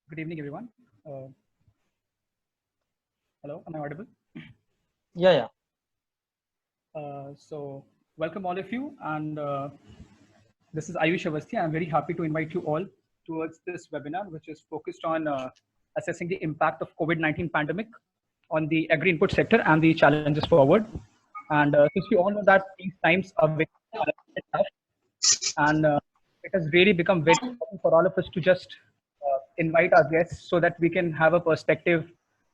Good evening, everyone. Uh, Hello, am I audible? Yeah. So, welcome all of you. And this is Ayush Avasthi. I'm very happy to invite you all towards this webinar, which is focused on assessing the impact of COVID-19 pandemic on the agri input sector and the challenges forward. And since we all know that these times are very tough, and it has really become very important for all of us to just invite our guests so that we can have a perspective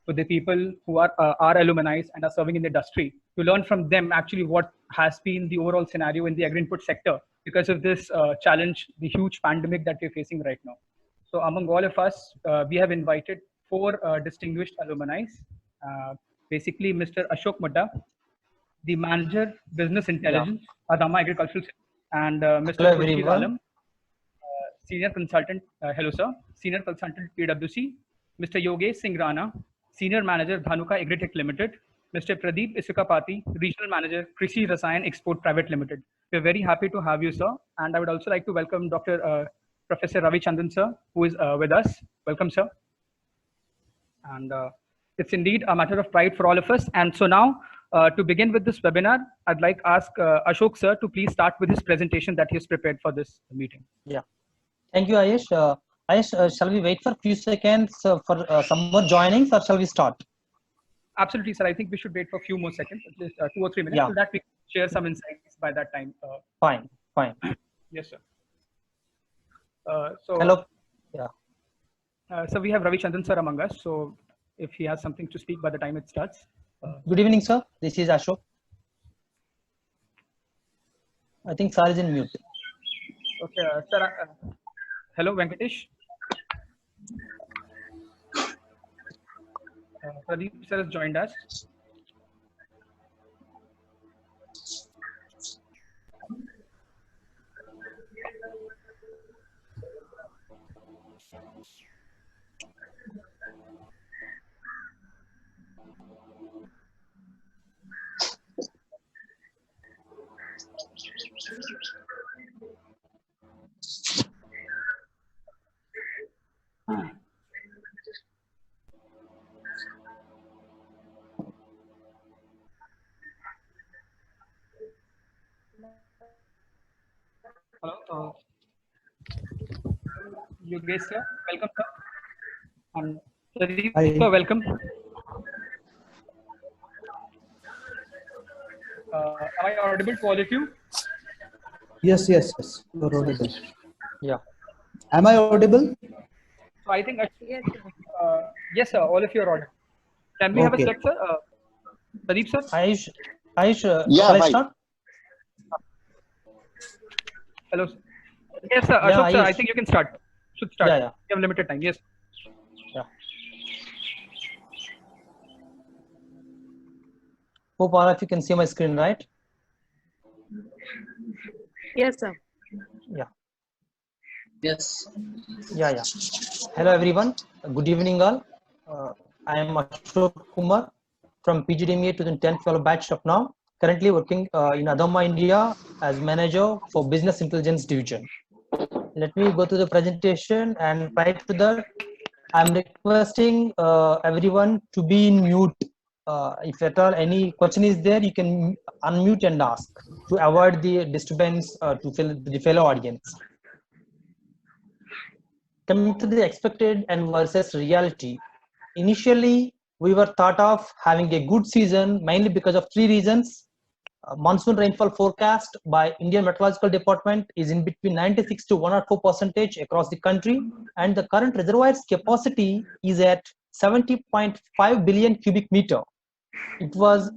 to the people who are our alumni and are serving in the industry to learn from them actually what has been the overall scenario in the agri input sector because of this challenge, the huge pandemic that we're facing right now. So among all of us, we have invited four distinguished alumni, basically Mr. Ashok Mudda, the manager business Yeah. intelligence, Adama Agricultural, and Mr. Hello, Khurshid everyone. Alam, senior consultant, hello sir, senior consultant PwC, Mr. Yogesh Singh Rana, senior manager Dhanuka Agritech Limited, Mr. Pradeep Isukapati, regional manager Krishi Rasayan Export Private Limited. We're very happy to have you, sir, and I would also like to welcome Dr. Professor Ravi Chandan, sir, who is with us. Welcome, sir. And it's indeed a matter of pride for all of us. And so now, to begin with this webinar, I'd like to ask Ashok sir to please start with his presentation that he has prepared for this meeting. Yeah. Thank you, Ayush. Ayush, shall we wait for a few seconds for some more joinings, or shall we start? Absolutely, sir. I think we should wait for a few more seconds, at least 2 or 3 minutes, Yeah. so that we can share some insights by that time. Fine. Yes, sir. Hello. Yeah. So we have Ravi Chandan sir among us. So if he has something to speak by the time it starts. Good evening, sir. This is Ashok. I think sir is in mute. Okay, sir. Hello, Venkatesh. Pradeep sir has joined us. Hello, Yogesh sir, welcome sir. And Pradeep sir, welcome. Am I audible to all of you? Yes. You're audible. Yeah. Am I audible? So I think yes, sir. All of you are audible. Can we have a Okay. check, sir? Pradeep sir. Ayush, Yeah, shall I hi. start? Hello. Sir. Yes, sir. Yeah, Ashok sir, I Ayush. think you can start. Should start. Yeah. You have limited time. Yes. Yeah. Hope all of you can see my screen, right? Yes, sir. Yeah. Yes. Yeah. Hello, everyone. Good evening, all. I am Ashok Kumar from PGDMA 2010-12 batch of now. Currently working in Adama, India as manager for Business Intelligence Division. Let me go to the presentation, and prior to that, I'm requesting everyone to be in mute. If at all any question is there, you can unmute and ask to avoid the disturbance to the fellow audience. Coming to the expected and versus reality, initially we were thought of having a good season mainly because of three reasons. Monsoon rainfall forecast by Indian Meteorological Department is in between 96 to 104% across the country, and the current reservoir's capacity is at 70.5 billion cubic meter. It was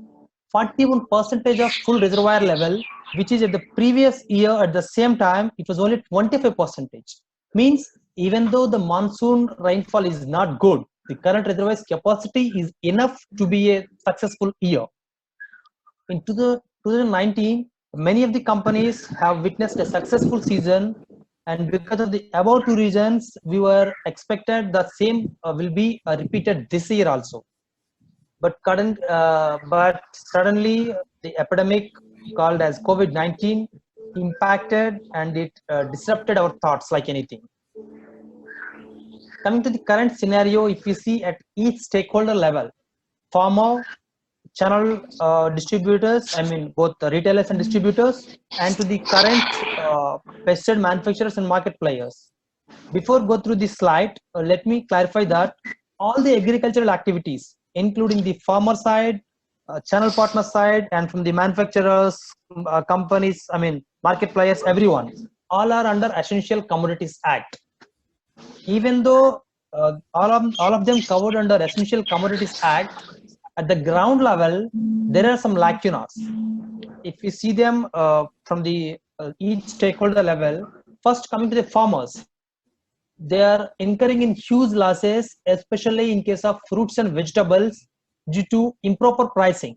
41% of full reservoir level, which is at the previous year at the same time it was only 25%. Means even though the monsoon rainfall is not good, the current reservoir's capacity is enough to be a successful year. In 2019, many of the companies have witnessed a successful season, and because of the above two reasons, we were expected the same will be repeated this year also. But suddenly the epidemic called as COVID-19 impacted, and it disrupted our thoughts like anything. coming to the current scenario, if you see at each stakeholder level, farmer, channel distributors, I mean both the retailers and distributors, and to the current pesticide manufacturers and market players. Before go through this slide, let me clarify that all the agricultural activities, including the farmer side, channel partner side, and from the manufacturers, companies, I mean market players, everyone, all are under Essential Commodities Act. Even though all of them covered under Essential Commodities Act, at the ground level, there are some lacunas. If you see them from the each stakeholder level, first coming to the farmers, they are incurring in huge losses, especially in case of fruits and vegetables due to improper pricing.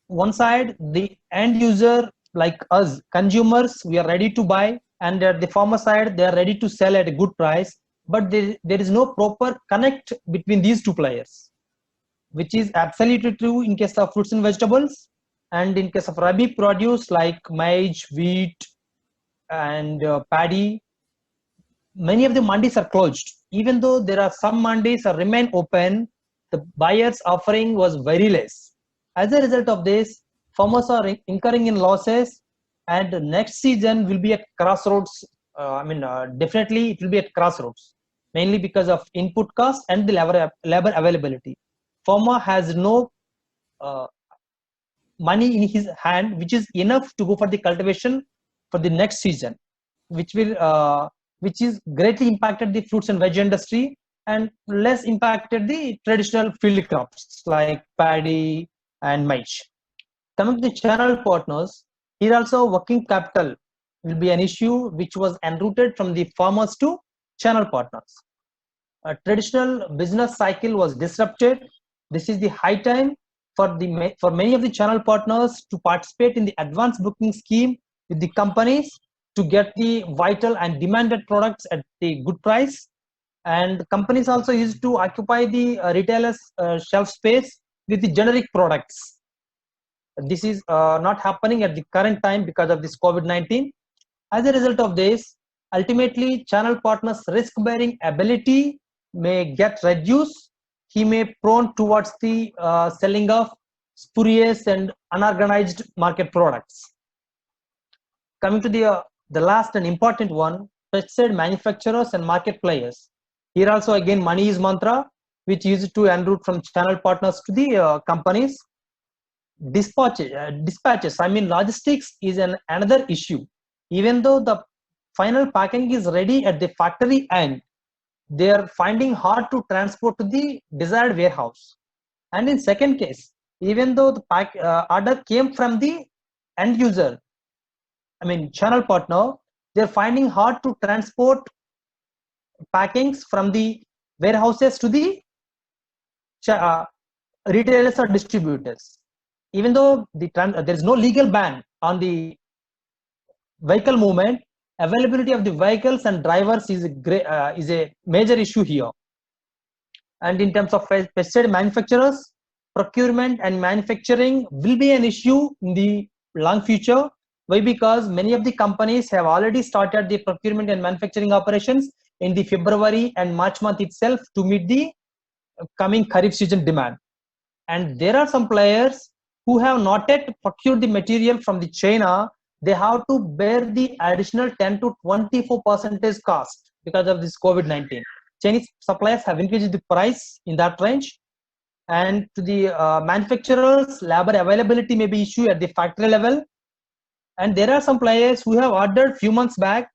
One side, the end user like us, consumers, we are ready to buy, and at the farmer side, they are ready to sell at a good price, but there is no proper connect between these two players, which is absolutely true in case of fruits and vegetables, and in case of rabi produce like maize, wheat, and paddy. Many of the mandis are closed. Even though there are some mandis that remain open, the buyers offering was very less. As a result of this, farmers are incurring in losses, and next season will be at crossroads. Definitely it will be at crossroads, mainly because of input cost and the labor availability. Farmer has no money in his hand, which is enough to go for the cultivation for the next season, which is greatly impacted the fruits and veg industry and less impacted the traditional field crops like paddy and maize. Coming to the channel partners, here also working capital will be an issue which was enrouted from the farmers to channel partners. A traditional business cycle was disrupted. This is the high time for many of the channel partners to participate in the advance booking scheme with the companies to get the vital and demanded products at the good price. And companies also used to occupy the retailers' shelf space with the generic products. This is not happening at the current time because of this COVID-19. As a result of this, ultimately channel partners' risk-bearing ability may get reduced. He may prone towards the selling of spurious and unorganized market products. Coming to the last and important one, pesticide manufacturers and market players. Here also again money is mantra, which used to enroute from channel partners to the companies. Dispatches, I mean logistics is another issue. Even though the final packing is ready at the factory end, they are finding hard to transport to the desired warehouse. And in second case, even though the order came from the end user, I mean channel partner, they're finding hard to transport packings from the warehouses to the retailers or distributors. Even though there is no legal ban on the vehicle movement, availability of the vehicles and drivers is a major issue here. And in terms of pesticide manufacturers, procurement and manufacturing will be an issue in the long future. Why? Because many of the companies have already started the procurement and manufacturing operations in the February and March month itself to meet the coming Kharif season demand. And there are some players who have not yet procured the material from the China. They have to bear the additional 10 to 24% cost because of this COVID-19. Chinese suppliers have increased the price in that range. And to the manufacturers, labor availability may be issue at the factory level. And there are some players who have ordered few months back.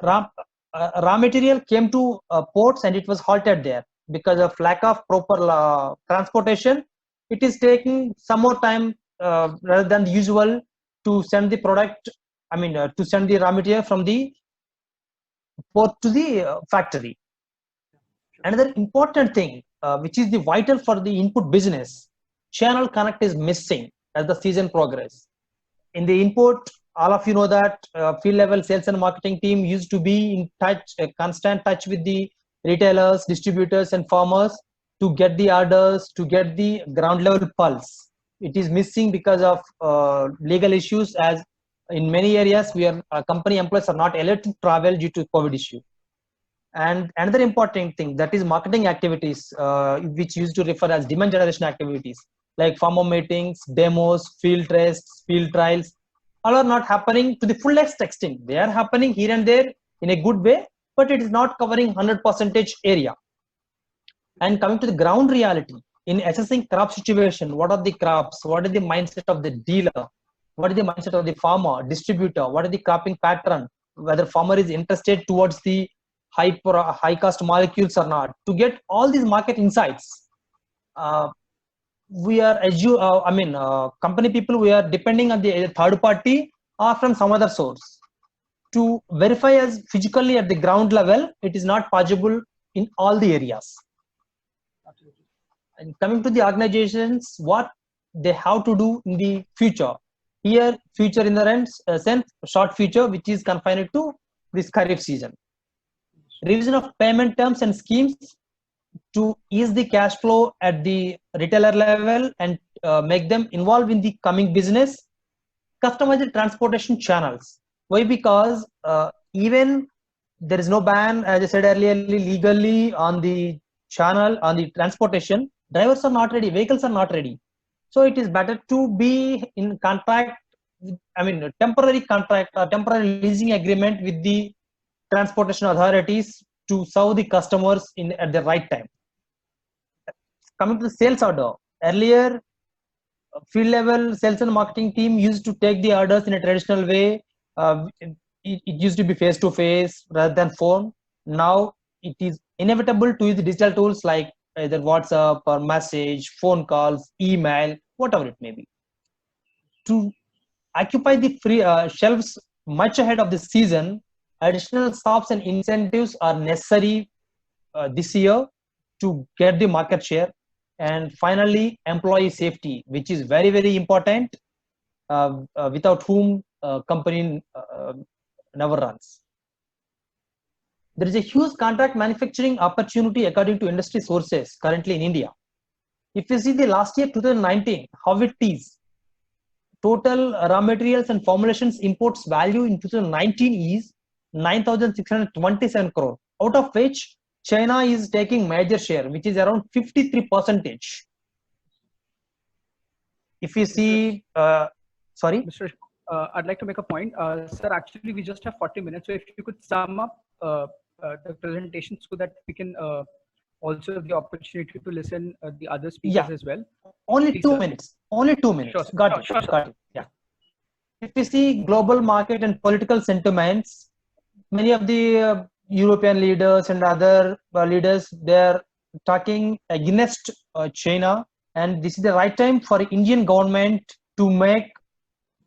Raw material came to ports and it was halted there because of lack of proper transportation. It is taking some more time rather than the usual to send the product, to send the raw material from the port to the factory. Another important thing, which is the vital for the input business, channel connect is missing as the season progress. In the input, all of you know that field level sales and marketing team used to be in touch, constant touch with the retailers, distributors, and farmers to get the orders, to get the ground level pulse. It is missing because of legal issues, as in many areas where company employees are not allowed to travel due to COVID issue. And another important thing, that is marketing activities, which used to refer as demand generation activities, like farmer meetings, demos, field tests, field trials, all are not happening to the fullest extent. They are happening here and there in a good way, but it is not covering 100% area. And coming to the ground reality, in assessing crop situation, what are the crops, what is the mindset of the dealer, what is the mindset of the farmer, distributor, what is the cropping pattern, whether farmer is interested towards the high cost molecules or not. To get all these market insights, we are company people, we are depending on the third party or from some other source to verify as physically at the ground level. It is not possible in all the areas. Absolutely. And coming to the organizations, what they have to do in the future. Here, future in the sense, short future, which is confined to this Kharif season. Revision of payment terms and schemes to ease the cash flow at the retailer level and make them involved in the coming business. Customized transportation channels. Why? Because even there is no ban, as I said earlier, legally on the channel, on the transportation, drivers are not ready, vehicles are not ready. So it is better to be in contract, temporary contract or temporary leasing agreement with the transportation authorities to serve the customers at the right time. Coming to the sales order, earlier field level sales and marketing team used to take the orders in a traditional way. It used to be face to face rather than phone. Now it is inevitable to use digital tools like either WhatsApp or message, phone calls, email, whatever it may be. To occupy the free shelves much ahead of the season, additional stops and incentives are necessary this year to get the market share. And finally, employee safety, which is very, very important, without whom company never runs. There is a huge contract manufacturing opportunity according to industry sources currently in India. If you see the last year, 2019, how it is, total raw materials and formulations imports value in 2019 is 9,627 crore, out of which China is taking major share, which is around 53%. If you see, sorry? Mr. I'd like to make a point. Sir, actually, we just have 40 minutes. So if you could sum up the presentation so that we can also have the opportunity to listen the other speakers as well. Only Please, 2 sir. minutes. Only 2 minutes. Sure, Got it. sure, Got it. Yeah. If you see global market and political sentiments, many of the European leaders and other leaders, they're talking against China, and this is the right time for Indian government to make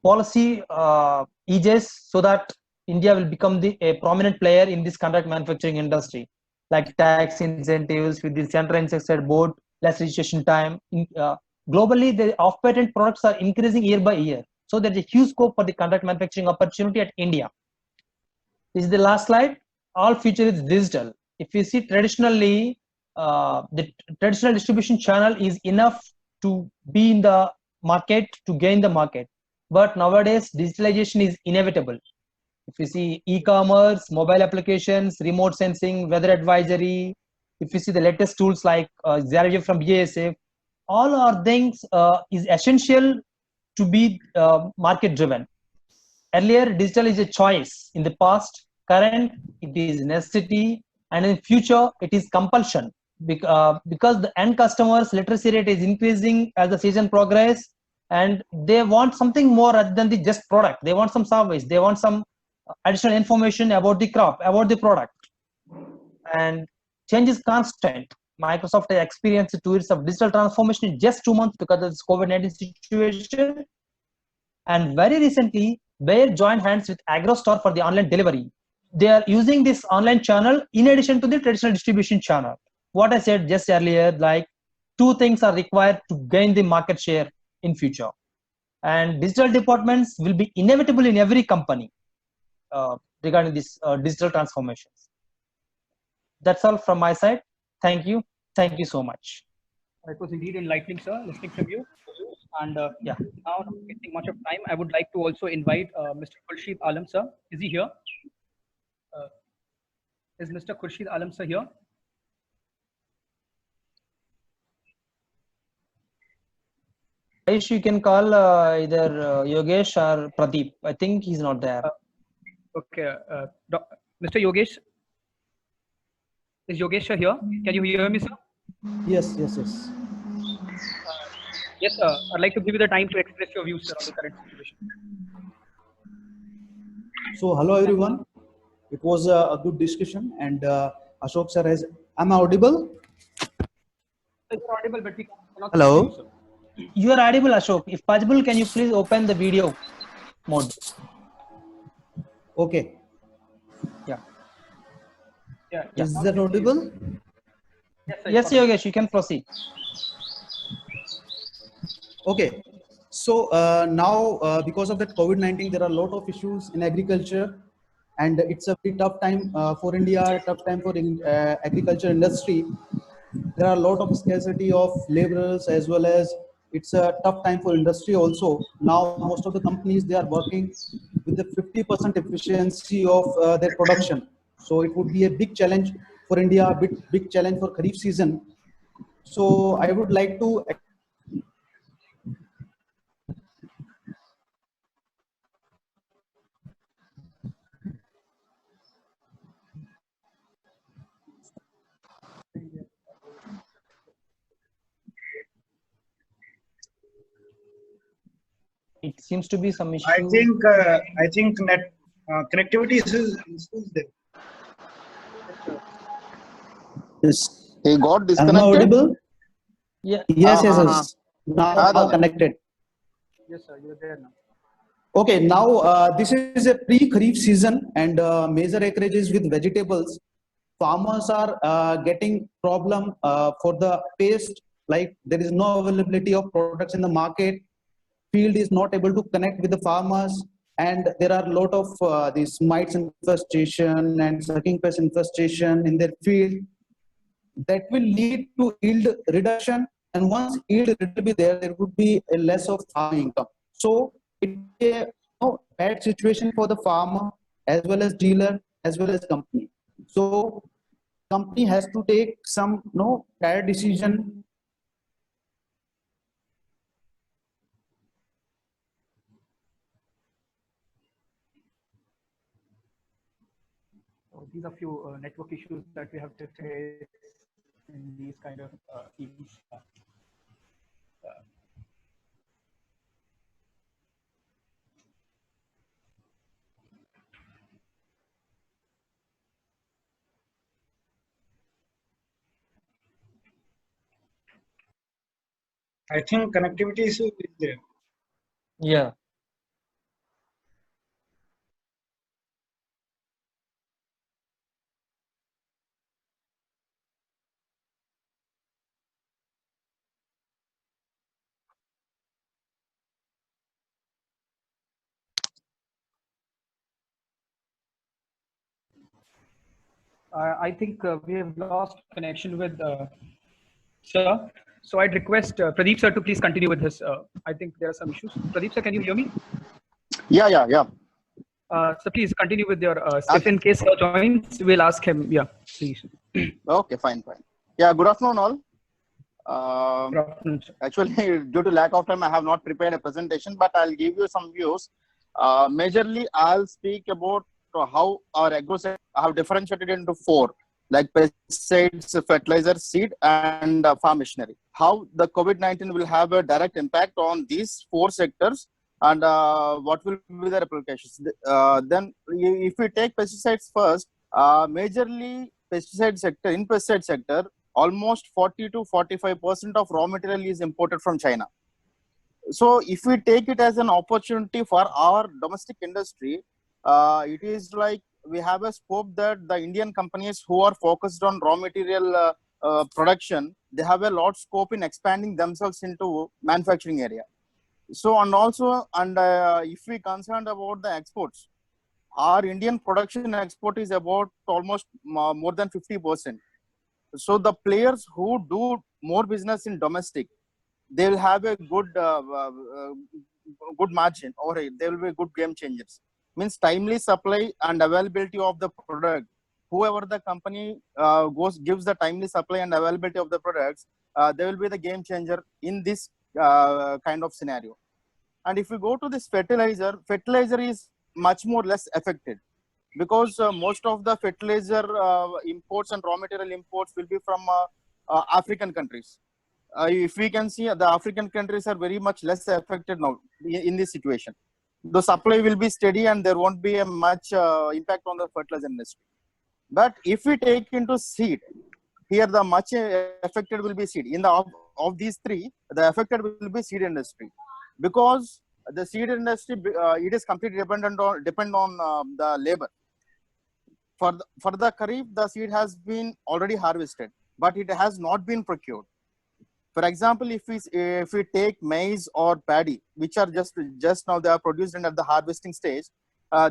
policy edges so that India will become a prominent player in this contract manufacturing industry, like tax incentives with the Central Insecticide Board, less registration time. Globally, the off-patent products are increasing year by year. So there's a huge scope for the contract manufacturing opportunity at India. This is the last slide. All future is digital. If you see traditionally, the traditional distribution channel is enough to be in the market, to gain the market. But nowadays, digitalization is inevitable. If you see e-commerce, mobile applications, remote sensing, weather advisory, if you see the latest tools like Xerogen from BASF, all our things is essential to be market driven. Earlier, digital is a choice. In the past, current, it is necessity, and in future, it is compulsion. Because the end customers' literacy rate is increasing as the season progress, and they want something more rather than the just product. They want some service. They want some additional information about the crop, about the product. And change is constant. Microsoft has experienced 2 years of digital transformation in just 2 months because of this COVID-19 situation. And very recently, Bayer joined hands with AgroStore for the online delivery. They are using this online channel in addition to the traditional distribution channel. What I said just earlier, like 2 things are required to gain the market share in future. And digital departments will be inevitable in every company regarding this digital transformations. That's all from my side. Thank you. Thank you so much. It was indeed enlightening, sir, listening from you. And now, not wasting much of time, I would like to also invite Mr. Khurshid Alam, sir. Is he here? Is Mr. Khurshid Alam sir here? Ayush, you can call either Yogesh or Pradeep. I think he's not there. Okay. Mr. Yogesh, is Yogesh sir here? Can you hear me, sir? Yes, yes, yes. Yes, sir. I'd like to give you the time to express your views, sir, on the current situation. So, hello everyone. It was a good discussion, and Ashok sir has. Am I audible? You're audible, but we cannot Hello? hear you, sir. You are audible, Ashok. If possible, can you please open the video mode? Okay. Yeah. Is that audible? Yes, sir, Yes, Yogesh, you can proceed. Okay. So now, because of that COVID-19, there are a lot of issues in agriculture, and it's a very tough time for India, tough time for agriculture industry. There are a lot of scarcity of laborers, as well as it's a tough time for industry also. Now, most of the companies, they are working with the 50% efficiency of their production. So it would be a big challenge for India, big challenge for Kharif season. So I would like to It seems to be some issue. I think net connectivity is there. Yes. He got Am I disconnected. audible? Yeah. Yes, yes, Uh-huh. yes. Now connected. Yes, sir. You're there now. Okay, now this is a pre-Kharif season, and major acreages with vegetables. Farmers are getting problem for the paste, like there is no availability of products in the market. Field is not able to connect with the farmers, and there are a lot of these mites infestation and sucking pest infestation in their field. That will lead to yield reduction, and once yield will be there, there would be a less of farm income. So it's a bad situation for the farmer as well as dealer as well as company. So company has to take some bad decision. So these are few network issues that we have to face in these kind of events. I think connectivity is there. Yeah. I think we have lost connection with sir. So I'd request Pradeep sir to please continue with his. I think there are some issues. Pradeep sir, can you hear me? Yeah. So please continue with your. If in case sir joins, we'll ask him. Yeah, please. Okay, fine. Yeah, good afternoon all. Good afternoon, sir. Actually, due to lack of time, I have not prepared a presentation, but I'll give you some views. Majorly, I'll speak about how our agro sector have differentiated into four, like pesticides, fertilizer, seed, and farm machinery. How the COVID-19 will have a direct impact on these four sectors, and what will be the repercussions. Then, if we take pesticides first, majorly pesticide sector, almost 40 to 45% of raw material is imported from China. So if we take it as an opportunity for our domestic industry, it is like we have a scope that the Indian companies who are focused on raw material production, they have a lot scope in expanding themselves into manufacturing area. So if we concerned about the exports, our Indian production export is about almost more than 50%. So the players who do more business in domestic, they will have a good margin, or they will be good game changers. Means timely supply and availability of the product whoever the company gives the timely supply and availability of the products, they will be the game changer in this kind of scenario. And if we go to this fertilizer is much more less affected, because most of the fertilizer imports and raw material imports will be from African countries. If we can see, the African countries are very much less affected now in this situation. The supply will be steady and there won't be a much impact on the fertilizer industry. But if we take into seed, here the much affected will be seed. In the of these three, the affected will be seed industry, because the seed industry it is completely depend on the labor. For the Kharif, the seed has been already harvested, but it has not been procured. For example, if we take maize or paddy, which are just now they are produced and at the harvesting stage,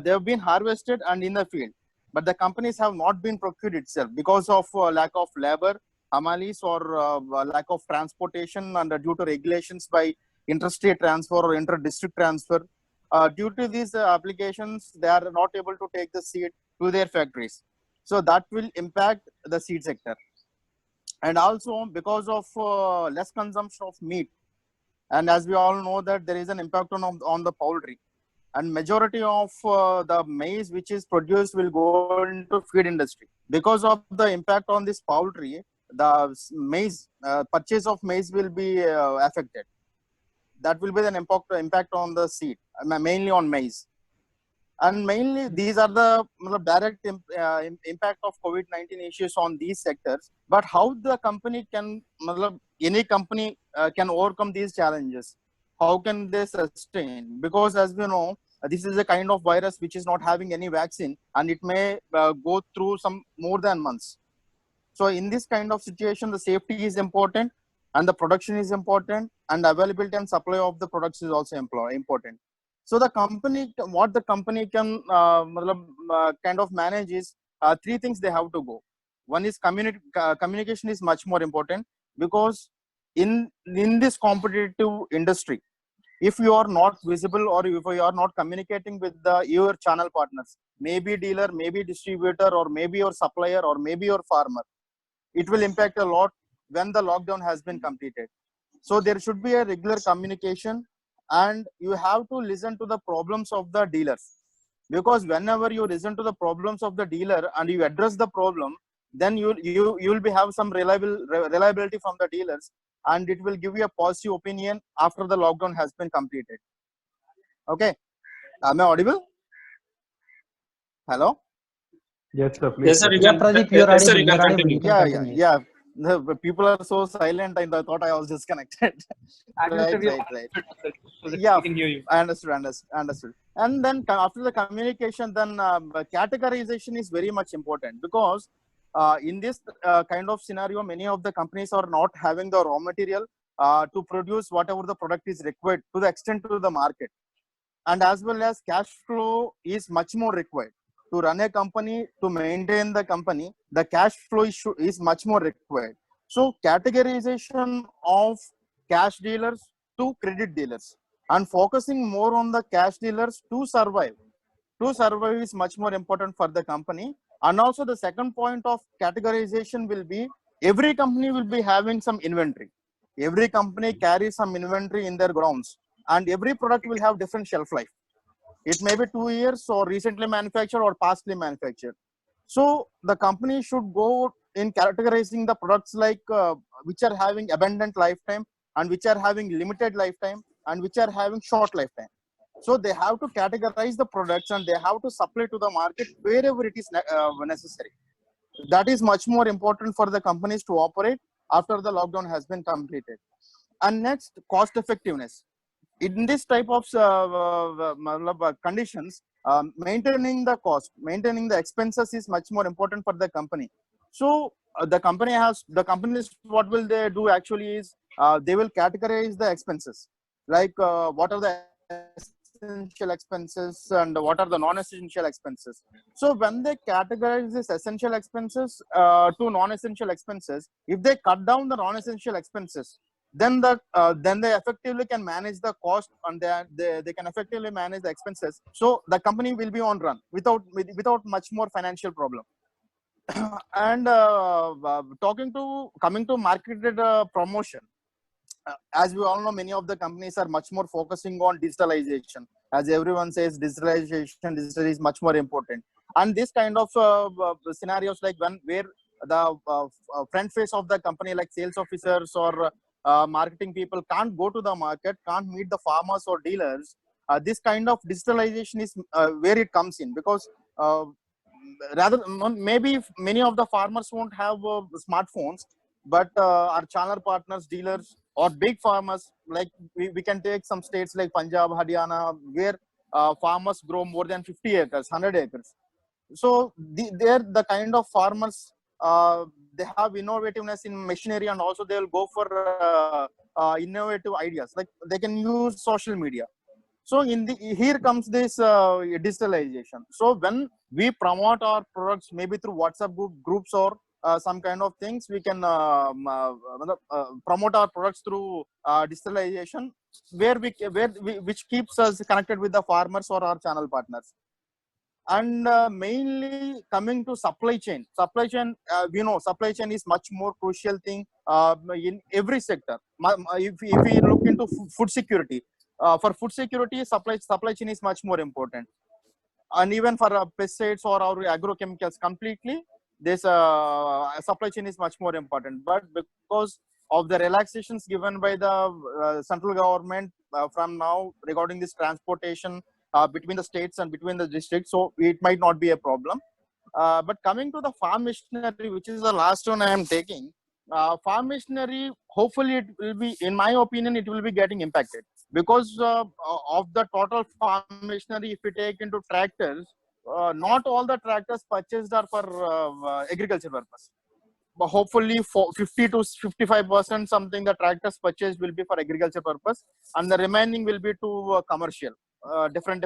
they have been harvested and in the field, but the companies have not been procured itself because of lack of labor, hamalis, or lack of transportation, and due to regulations by interstate transfer or inter-district transfer. Due to these applications, they are not able to take the seed to their factories. So that will impact the seed sector. And also because of less consumption of meat. And as we all know that there is an impact on the poultry. And majority of the maize which is produced will go into feed industry. Because of the impact on this poultry, the maize, purchase of maize will be affected. That will be an impact on the seed, mainly on maize. And mainly these are the direct impact of COVID-19 issues on these sectors. But how the company can, any company can overcome these challenges? How can they sustain? Because as we know, this is a kind of virus which is not having any vaccine, and it may go through some more than months. So in this kind of situation, the safety is important, and the production is important, and availability and supply of the products is also important. So the company, what the company can kind of manage is three things they have to go. One is communication is much more important, because in this competitive industry, if you are not visible or if you are not communicating with your channel partners, maybe dealer, maybe distributor, or maybe your supplier, or maybe your farmer, it will impact a lot when the lockdown has been completed. So there should be a regular communication, and you have to listen to the problems of the dealers, because whenever you listen to the problems of the dealer and you address the problem, then you will be have some reliability from the dealers, and it will give you a positive opinion after the lockdown has been completed. Okay, am I audible? Hello? Yes, sir. Please. Yes, sir. Yeah, Pradeep, you're Yes, sir, audible. you can You're audible. continue. You can continue. Yeah. The people are so silent, and I thought I was disconnected. Right. So that Yeah, we can hear you. I understood. And then after the communication, then categorization is very much important, because in this kind of scenario, many of the companies are not having the raw material to produce whatever the product is required to the extent to the market. And as well as cash flow is much more required. To run a company, to maintain the company, the cash flow is much more required. So categorization of cash dealers to credit dealers, and focusing more on the cash dealers to survive is much more important for the company. And also the second point of categorization will be, every company will be having some inventory. Every company carries some inventory in their grounds, and every product will have different shelf life. It may be 2 years, or recently manufactured, or pastly manufactured. So the company should go in categorizing the products like which are having abundant lifetime, and which are having limited lifetime, and which are having short lifetime. So they have to categorize the products, and they have to supply to the market wherever it is necessary. That is much more important for the companies to operate after the lockdown has been completed. And next, cost effectiveness. In this type of conditions, maintaining the cost, maintaining the expenses is much more important for the company. So the companies, what will they do actually is, they will categorize the expenses, like what are the essential expenses and what are the non-essential expenses. So when they categorize this essential expenses to non-essential expenses, if they cut down the non-essential expenses, then they effectively can manage the cost, and they can effectively manage the expenses. So the company will be on run without much more financial problem. And coming to marketed promotion, as we all know, many of the companies are much more focusing on digitalization. As everyone says, digital is much more important. And this kind of scenarios, like where the front face of the company, like sales officers or marketing people, can't go to the market, can't meet the farmers or dealers. This kind of digitalization is where it comes in, because maybe many of the farmers won't have smartphones, but our channel partners, dealers, or big farmers, like we can take some states like Punjab, Haryana, where farmers grow more than 50 acres, 100 acres. So they're the kind of farmers, they have innovativeness in machinery, and also they'll go for innovative ideas, like they can use social media. So here comes this digitalization. So when we promote our products, maybe through WhatsApp groups or some kind of things, we can promote our products through digitalization, which keeps us connected with the farmers or our channel partners. And mainly coming to supply chain, we know supply chain is much more crucial thing in every sector. If we look into food security, for food security, supply chain is much more important. And even for pesticides or our agrochemicals, completely this supply chain is much more important. But because of the relaxations given by the central government from now regarding this transportation between the states and between the districts, so it might not be a problem. But coming to the farm machinery, which is the last one I am taking, farm machinery, hopefully it will be, in my opinion, it will be getting impacted, because of the total farm machinery. If we take into tractors, not all the tractors purchased are for agriculture purpose. But hopefully for 50 to 55% something, the tractors purchased will be for agriculture purpose, and the remaining will be to commercial, different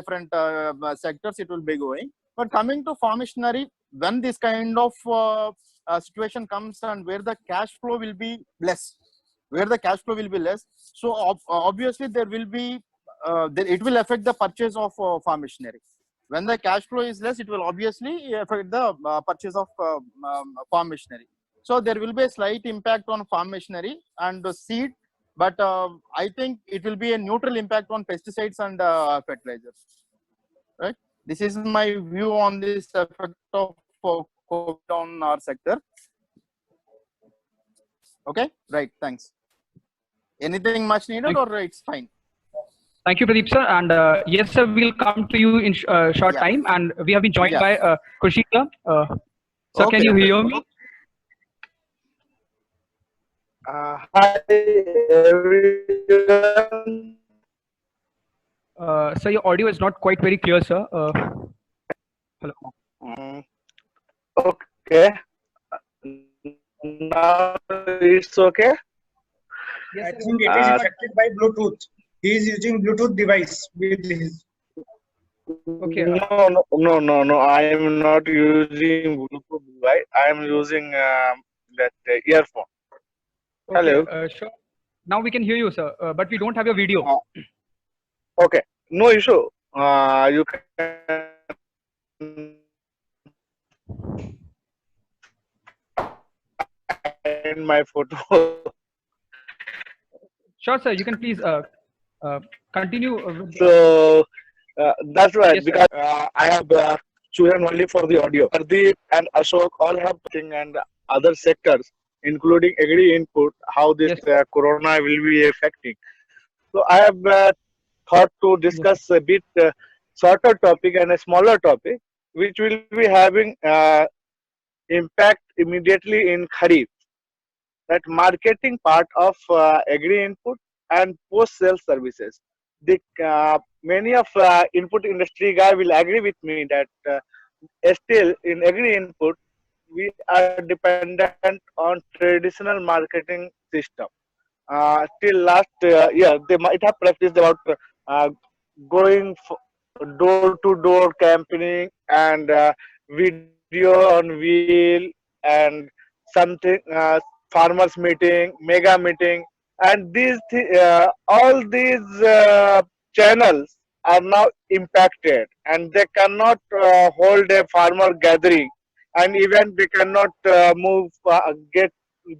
sectors it will be going. But coming to farm machinery, when this kind of situation comes, and where the cash flow will be less, so obviously there will be it will affect the purchase of farm machinery. When the cash flow is less, it will obviously affect the purchase of farm machinery. So there will be a slight impact on farm machinery and the seed, but I think it will be a neutral impact on pesticides and fertilizers. Right? This is my view on this effect of COVID on our sector. Okay, right. Thanks. Anything much needed, or it's fine? Thank you, Pradeep sir. And yes, sir, we'll come to you in short time. And we have been joined by Khurshid sir. Sir, can you hear me? Hi everyone. Sir, your audio is not quite very clear, sir. Hello. Okay. Now it's okay. Yes, I think it is affected by Bluetooth. He is using Bluetooth device with his. Okay. No. I am not using Bluetooth device. I am using that earphone. Okay, Hello. Sure. Now we can hear you, sir, but we don't have your video. Okay, no issue. You can find my photo. Sure, sir. You can please continue. So that's right, Yes, because I have chosen only for the audio. Pradeep and Ashok all have thing, and other sectors, including agri input, how this corona will be affecting. So I have thought to discuss a bit shorter topic and a smaller topic, which will be having impact immediately in Kharif. That marketing part of agri input and post sales services. The many of input industry guy will agree with me that still in agri input we are dependent on traditional marketing system. Till last year, they might have practiced about going door to door campaigning and video on wheel and something, farmers meeting, mega meeting, and all these channels are now impacted, and they cannot hold a farmer gathering and even they cannot move, get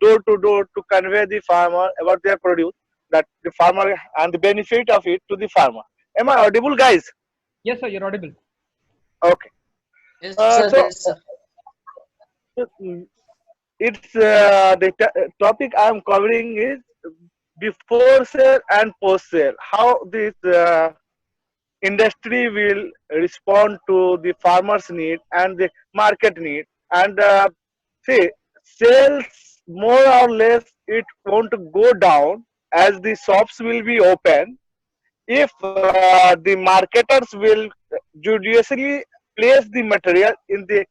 door to door to convey the farmer about their produce, that the farmer and the benefit of it to the farmer. Am I audible, guys? Yes, sir, you're audible. Okay. Yes, sir. So Yes, sir. it's the topic I'm covering is before sale and post sale. How this industry will respond to the farmers' need and the market need. And see, sales more or less it won't go down as the shops will be open if the marketers will judiciously place the material in the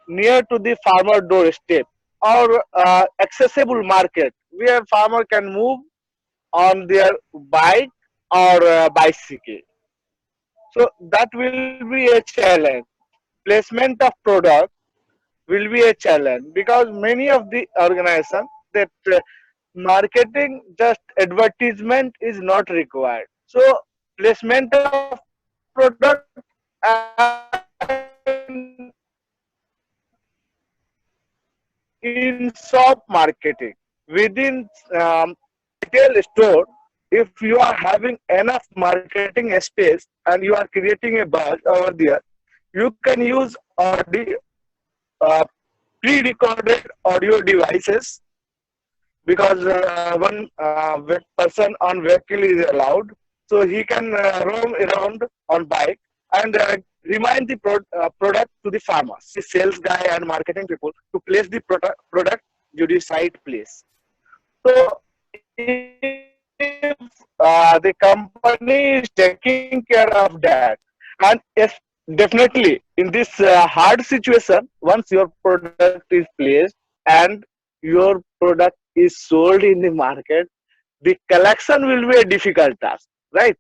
near to the farmer doorstep or accessible market where farmer can move on their bike or bicycle. So that will be a challenge. Placement of product will be a challenge because many of the organizations that marketing just advertisement is not required. So placement of product and in shop marketing within retail store, if you are having enough marketing space and you are creating a buzz over there, you can use uh, pre-recorded audio devices because one person on vehicle is allowed, so he can roam around on bike and remind the product to the farmers, the sales guy and marketing people to place the product to the site place. So if the company is taking care of that, and if definitely in this hard situation, once your product is placed and your product is sold in the market, the collection will be a difficult task, right?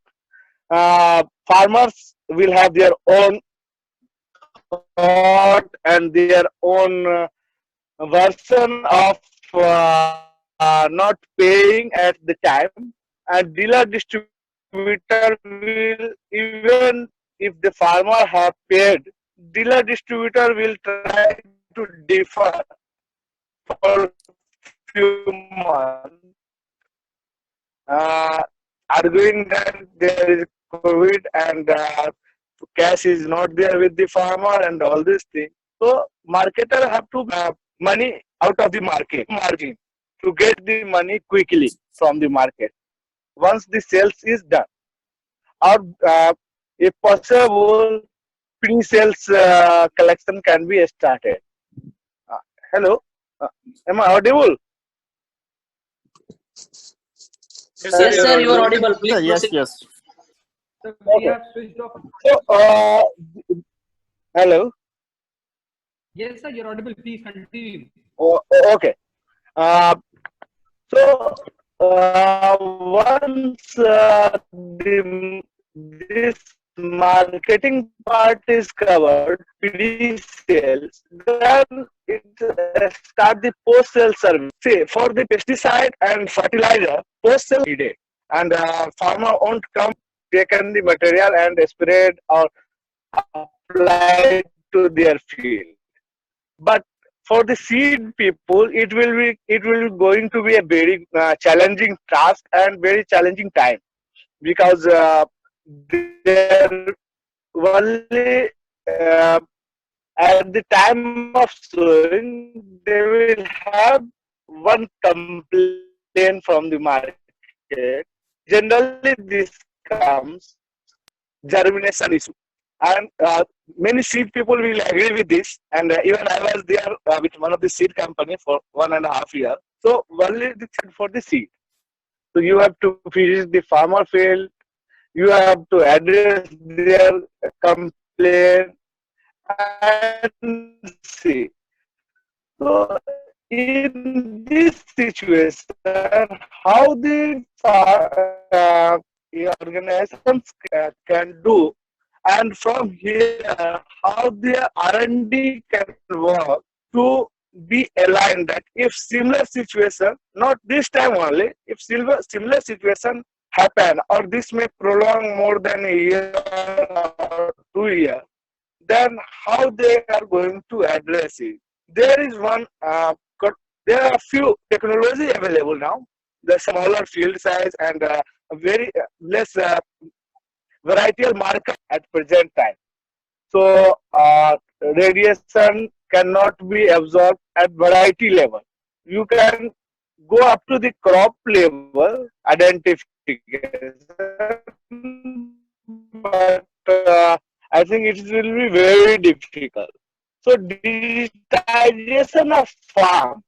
Farmers will have their own thought and their own version of not paying at the time, and dealer distributor will, even if the farmer have paid, dealer distributor will try to defer for few months, uh, arguing that there is COVID and cash is not there with the farmer and all these things. So marketer have to money out of the market margin to get the money quickly from the market once the sales is done. Or if possible, pre-sales collection can be started. Uh, Hello, am I audible? Yes, sir. You are audible. Please Yes, proceed. yes. So we Okay. have switched off. So, hello. Yes, sir, you're audible. Please continue. Okay. Uh, so once this marketing part is covered, pre-sales, then it start the post-sale service. See, for the pesticide and fertilizer, post-sale needed, and farmer won't come taken the material and spread or apply to their field. But for the seed people, it will be going to be a very challenging task and very challenging time because there only at the time of sowing they will have one complaint from the market. Generally, this comes germination issue. And many seed people will agree with this. And even I was there with one of the seed company for 1.5 years. So only for the seed. So you have to visit the farmer field. You have to address their complaint and see. So in this situation, how the organizations can do, and from here how the R&D can work to be aligned that if similar situation, not this time only, if similar situation happen or this may prolong more than a year or 2 years, then how they are going to address it? There is one, there are a few technology available now, the smaller field size and a very less variety of market at present time. So radiation cannot be absorbed at variety level. You can go up to the crop level identification, but I think it will be very difficult. So digitization of farm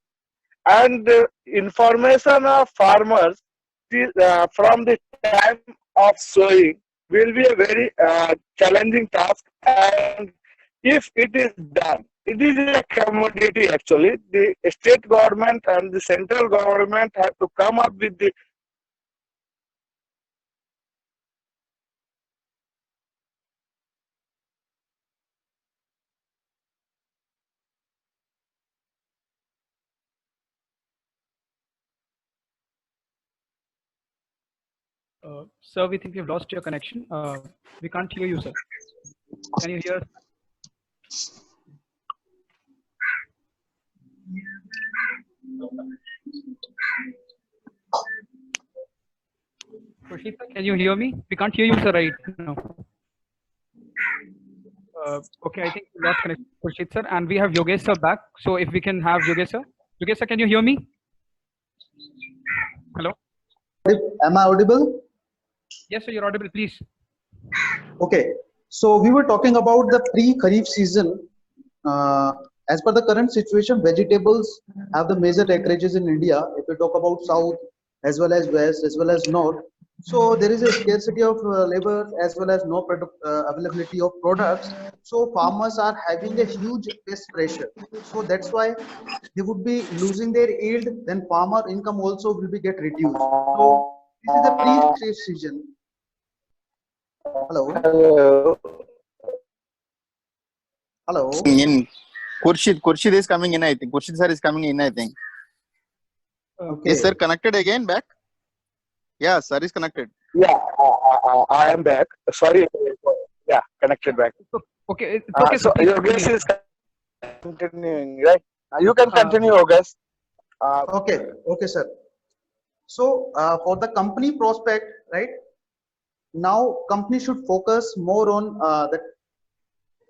and information of farmers from the time of sowing will be a very challenging task, and if it is done, it is a commodity actually. The state government and the central government have to come up with the Sir, we think we've lost your connection. We can't hear you, sir. Can you hear? Khurshid, sir, can you hear me? We can't hear you, sir, right now. Okay, I think we lost connection, Khurshid, sir, and we have Yogesh, sir, back. So if we can have Yogesh, sir. Yogesh, sir, can you hear me? Hello? Am I audible? Yes, sir, you're audible, please. Okay. So we were talking about the pre-Kharif season. As per the current situation, vegetables have the major acreages in India. If we talk about south as well as west as well as north, so there is a scarcity of labor as well as no availability of products. So farmers are having a huge pest pressure. So that's why they would be losing their yield. Then farmer income also will be get reduced. So this is the pre-Kharif season. Hello. Hello. In Kurshid is coming in, I think. Kurshid sir is coming in, I think. Okay. Is sir connected again back? Yeah, sir is connected. yeah. I am back. Sorry. Yeah, connected back. Okay, it's okay. So please your guess continue. is continuing, right? You can continue, August. Okay. Okay, sir. So for the company prospect, right? Now company should focus more on the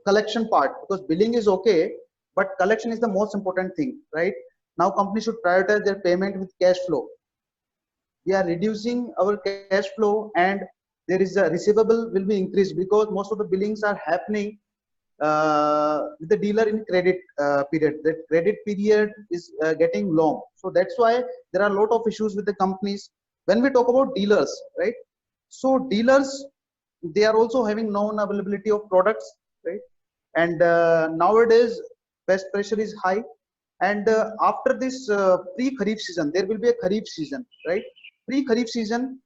collection part, because billing is okay, but collection is the most important thing, right? Now company should prioritize their payment with cash flow. We are reducing our cash flow, and there is a receivable will be increased because most of the billings are happening with the dealer in credit period. The credit period is getting long, so that's why there are a lot of issues with the companies. When we talk about dealers, right? So dealers, they are also having non-availability of products, right? And nowadays pest pressure is high, and after this pre-Kharif season, there will be a Kharif season, right? Pre-Kharif season,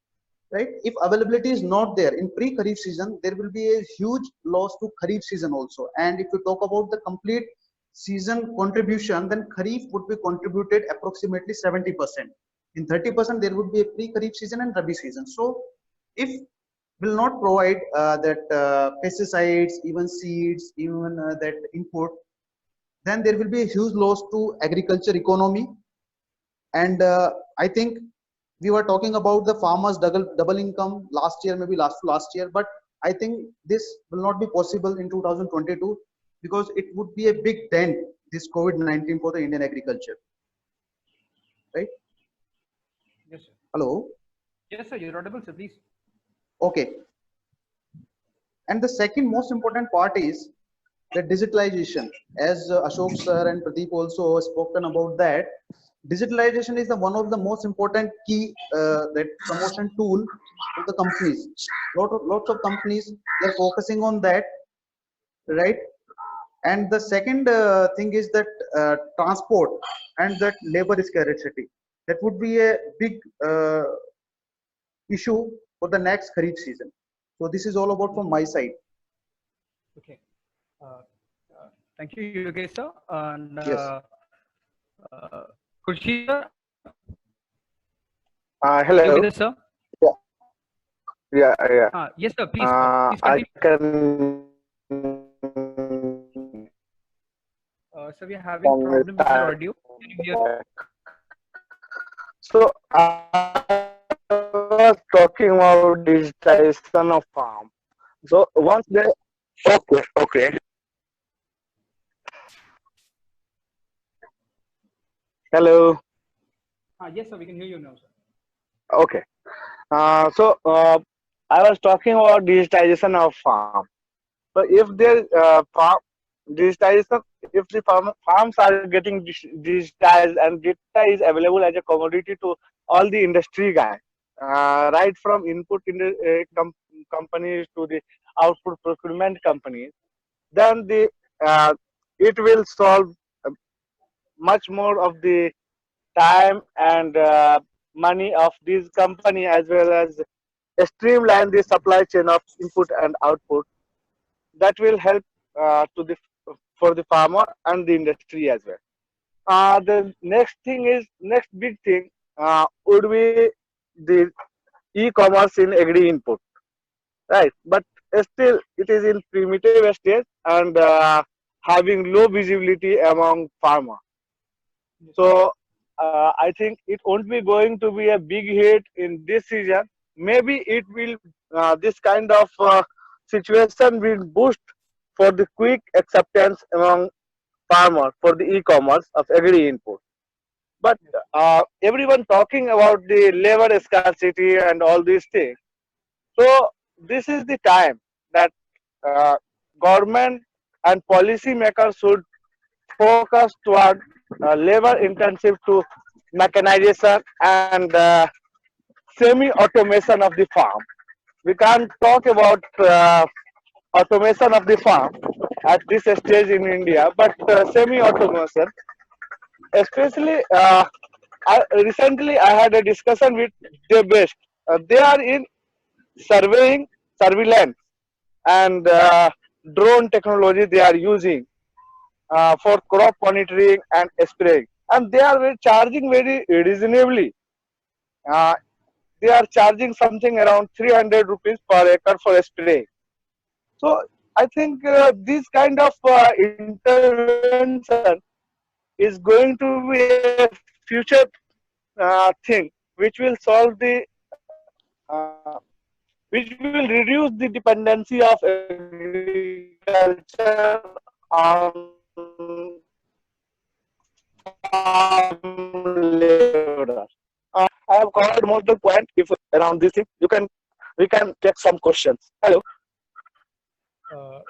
right? If availability is not there in pre-Kharif season, there will be a huge loss to Kharif season also. And if you talk about the complete season contribution, then Kharif would be contributed approximately 70%. In 30%, there would be a pre-Kharif season and Rabi season. So if will not provide that pesticides, even seeds, even that input, then there will be a huge loss to agriculture economy. And I think we were talking about the farmers double income last year, maybe last year, but I think this will not be possible in 2022 because it would be a big dent, this COVID-19, for the Indian agriculture, right? Yes, sir. Hello. Yes, sir, you're audible, sir, please. Okay. And the second most important part is the digitalization. As Ashok sir and Pradeep also spoken about that, digitalization is the one of the most important key that promotion tool for the companies. Lots of companies, they're focusing on that, right? And the second thing is that transport and that labor scarcity. That would be a big issue for the next Kharif season. So this is all about from my side. Okay. Thank you, Yogesh, sir. And Yes. Khurshid, sir, Hello. you with us, sir? Yeah. Yes, sir. Please, please I continue. can So we are having problem with your audio. Can you hear? So I was talking about digitization of farm. So once they okay. Hello. Yes, sir. We can hear you now, sir. Okay. I was talking about digitization of farm. So if there farm digitization, if the farms are getting digitized and data is available as a commodity to all the industry guys, right from input in the companies to the output procurement companies, then uh, it will solve much more of the time and money of this company, as well as streamline the supply chain of input and output. That will help to the for the farmer and the industry as well. The next big thing would be the e-commerce in agri input, right? But still, it is in primitive stage and having low visibility among farmer. So I think it won't be going to be a big hit in this season. Maybe it will. This kind of situation will boost for the quick acceptance among farmers for the e-commerce of agri input. But everyone talking about the labor scarcity and all these things. So this is the time that uh, government and policy makers should focus toward labor intensive to mechanization and semi-automation of the farm. We can't talk about automation of the farm at this stage in India, but semi-automation, especially recently I had a discussion with the best. They are in surveying, surveillance, and drone technology they are using for crop monitoring and spraying, and they are charging very reasonably. Uh, they are charging something around 300 rupees per acre for spraying. So I think this kind of intervention is going to be a future thing which will solve the uh, which will reduce the dependency of agriculture on laborers. I have covered most of the point. If around this thing, we can take some questions. Hello.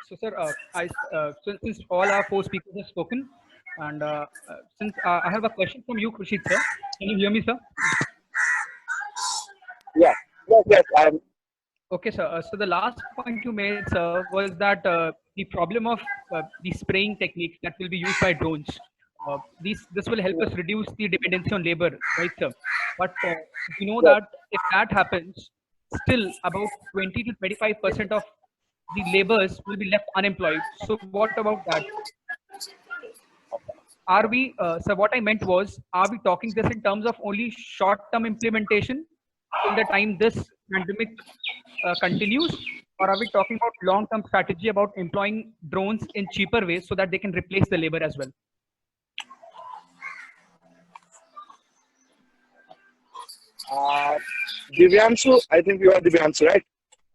So, sir, since all our four speakers have spoken, and since I have a question from you, Khushit, sir. Can you hear me, sir? Yeah. Yes. I'm. Okay, sir. So the last point you made, sir, was that the problem of the spraying techniques that will be used by drones. This will help us reduce the dependency on labor, right, sir? But we know that if that happens, still about 20 to 25% of the laborers will be left unemployed. So what about that? Are we, so what I meant was, are we talking this in terms of only short-term implementation till the time this pandemic continues, or are we talking about long-term strategy about employing drones in cheaper ways so that they can replace the labor as well? Divyanshu, I think you are Divyanshu, right?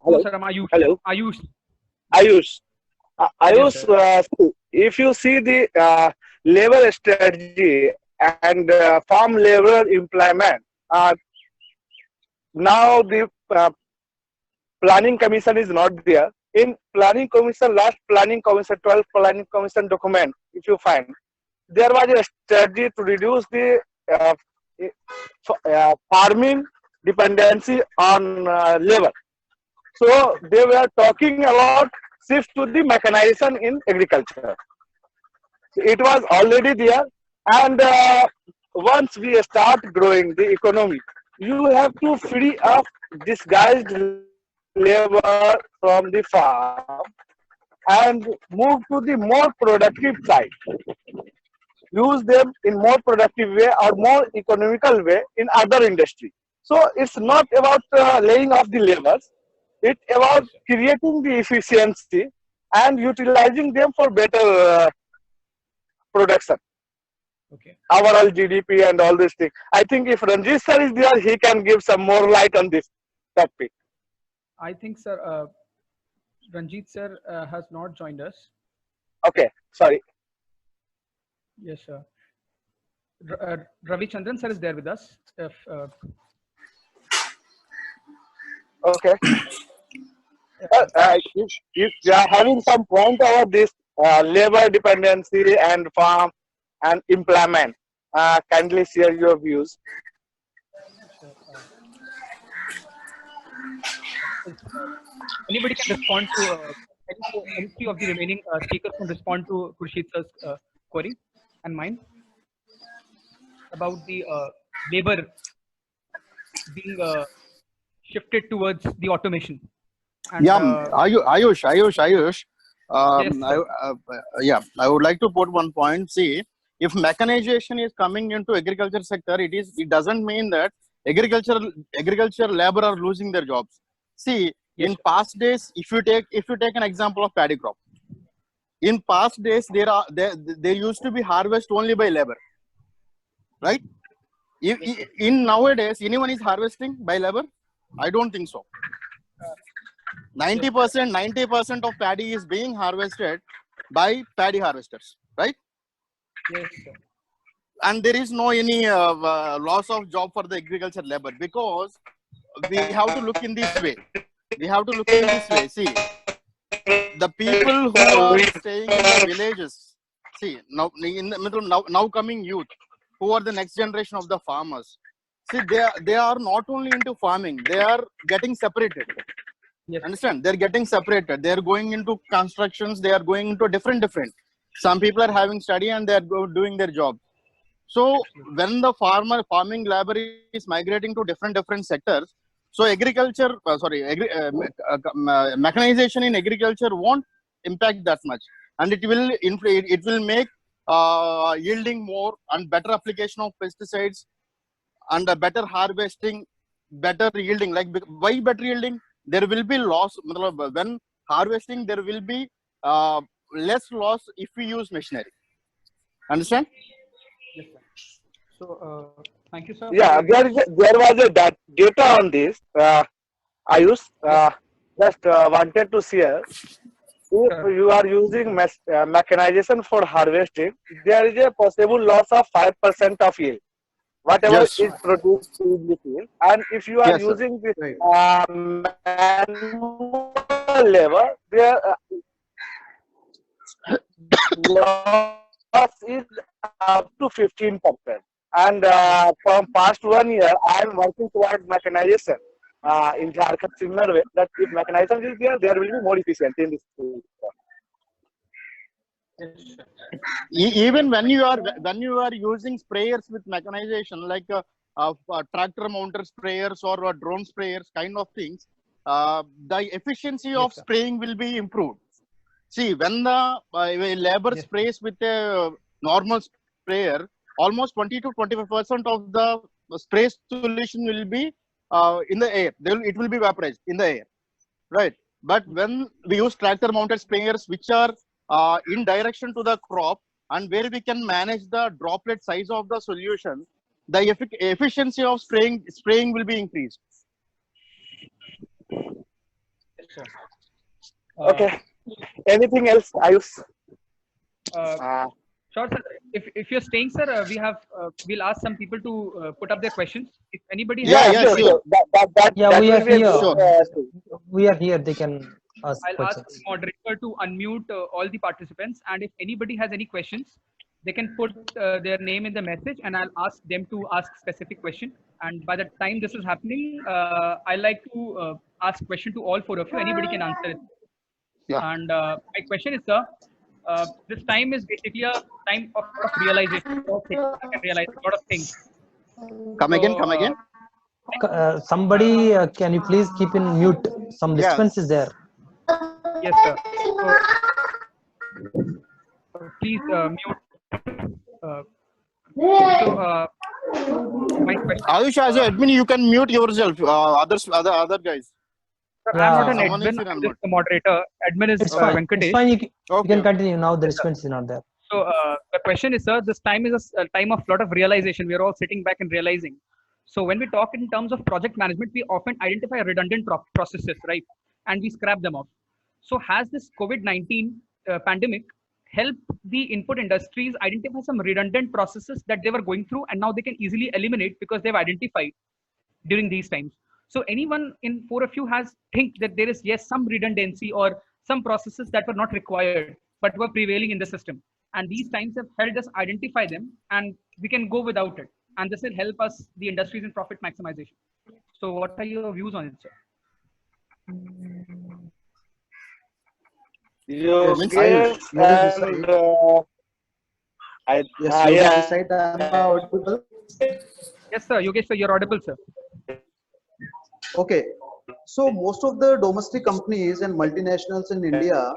Hello. No, sir, I'm Ayush. Hello. Ayush. Ayush. Yes, Ayush, if you see the labor strategy and farm labor employment, now the planning commission is not there. In planning commission, last planning commission, 12th planning commission document, if you find, there was a strategy to reduce the farming dependency on labor. So they were talking about shift to the mechanization in agriculture. So it was already there, and once we start growing the economy, you have to free up disguised labor from the farm and move to the more productive side. Use them in more productive way or more economical way in other industry. So it's not about laying off the labors. It's about creating the efficiency and utilizing them for better production, Okay. overall GDP and all these things. I think if Ranjit sir is there, he can give some more light on this topic. I think, sir, Ranjit sir has not joined us. Okay, sorry. Yes, sir. Ravi Chandran sir is there with us. If Okay. If you are having some point over this labor dependency and farm and employment, kindly share your views. anybody can respond to any three of the remaining speakers can respond to Khurshid sir's query and mine about the labor being shifted towards the automation. And, Yeah, Ayush. Yes, I would like to put one point. See, if mechanization is coming into agriculture sector, it doesn't mean that agriculture labor are losing their jobs. See, Yes, in past days, if you take an example of paddy crop, in past days there used to be harvest only by labor, right? In nowadays, anyone is harvesting by labor? I don't think so. 90% of paddy is being harvested by paddy harvesters, right? yes, sir. And there is no any loss of job for the agriculture labor, because we have to look in this way. See, the people who are staying in the villages, see, now coming youth, who are the next generation of the farmers, see, they are not only into farming, they are getting separated. Yes. Understand? They're getting separated. They're going into constructions. They are going into different. Some people are having study and they're doing their job. So when the farming labor is migrating to different sectors, so mechanization in agriculture won't impact that much, and it will make yielding more and better application of pesticides and a better harvesting, better yielding. Like, why better yielding? There will be loss when harvesting. There will be less loss if we use machinery. Understand? Yes, sir. So thank you, sir. Yeah, there was a data on this. Ayush, just wanted to share. If you are using mechanization for harvesting, there is a possible loss of 5% of yield, whatever Yes. is produced in the field. And if you are Yes, sir. using the Right. manual labor, there loss is up to 15%. And from past 1 year, I am working towards mechanization in Jharkhand, similar way, that if mechanization is there, there will be more efficient in this field. Even when you are using sprayers with mechanization, like tractor mounted sprayers or drone sprayers kind of things, the efficiency of spraying will be improved. See, when the labor sprays with a normal sprayer, almost 20 to 25% of the spray solution will be in the air. It will be vaporized in the air, right? But when we use tractor mounted sprayers, which are in direction to the crop, and where we can manage the droplet size of the solution, the efficiency of spraying will be increased. Okay. Anything else, Ayush? Sure, sir. If you're staying, sir, we'll ask some people to put up their questions. If anybody has Sure. That we will are be a here. good, We are here. They can ask I'll ask questions. the moderator to unmute all the participants, and if anybody has any questions, they can put their name in the message, and I'll ask them to ask specific question. And by the time this is happening, I like to ask question to all four of you. Anybody can answer it. Yeah. And my question is, sir, this time is basically a time of realization. I can realize a lot of things. Come again. Somebody, can you please keep in mute? Some disturbance is there. Yes, sir. So, please mute. My question. Ayush, as an admin, you can mute yourself. Other guys. Sir, I'm not an Someone is admin. in I'm unmute. just the moderator. Admin is It's fine. Venkatesh. It's fine. You Okay. can continue now. The disturbance is not there. So the question is, sir, this time is a time of lot of realization. We are all sitting back and realizing. So when we talk in terms of project management, we often identify redundant processes, right? And we scrap them off. So has this COVID-19 pandemic helped the input industries identify some redundant processes that they were going through, and now they can easily eliminate because they've identified during these times? So anyone in four of you has think that there is, yes, some redundancy or some processes that were not required but were prevailing in the system, and these times have helped us identify them, and we can go without it, and this will help us the industries in profit maximization. So what are your views on it, sir? Yogesh and Yes, Yogesh this side. Am I audible? Yes, sir. Yogesh, sir, you're audible, sir. Okay. So most of the domestic companies and multinationals in India,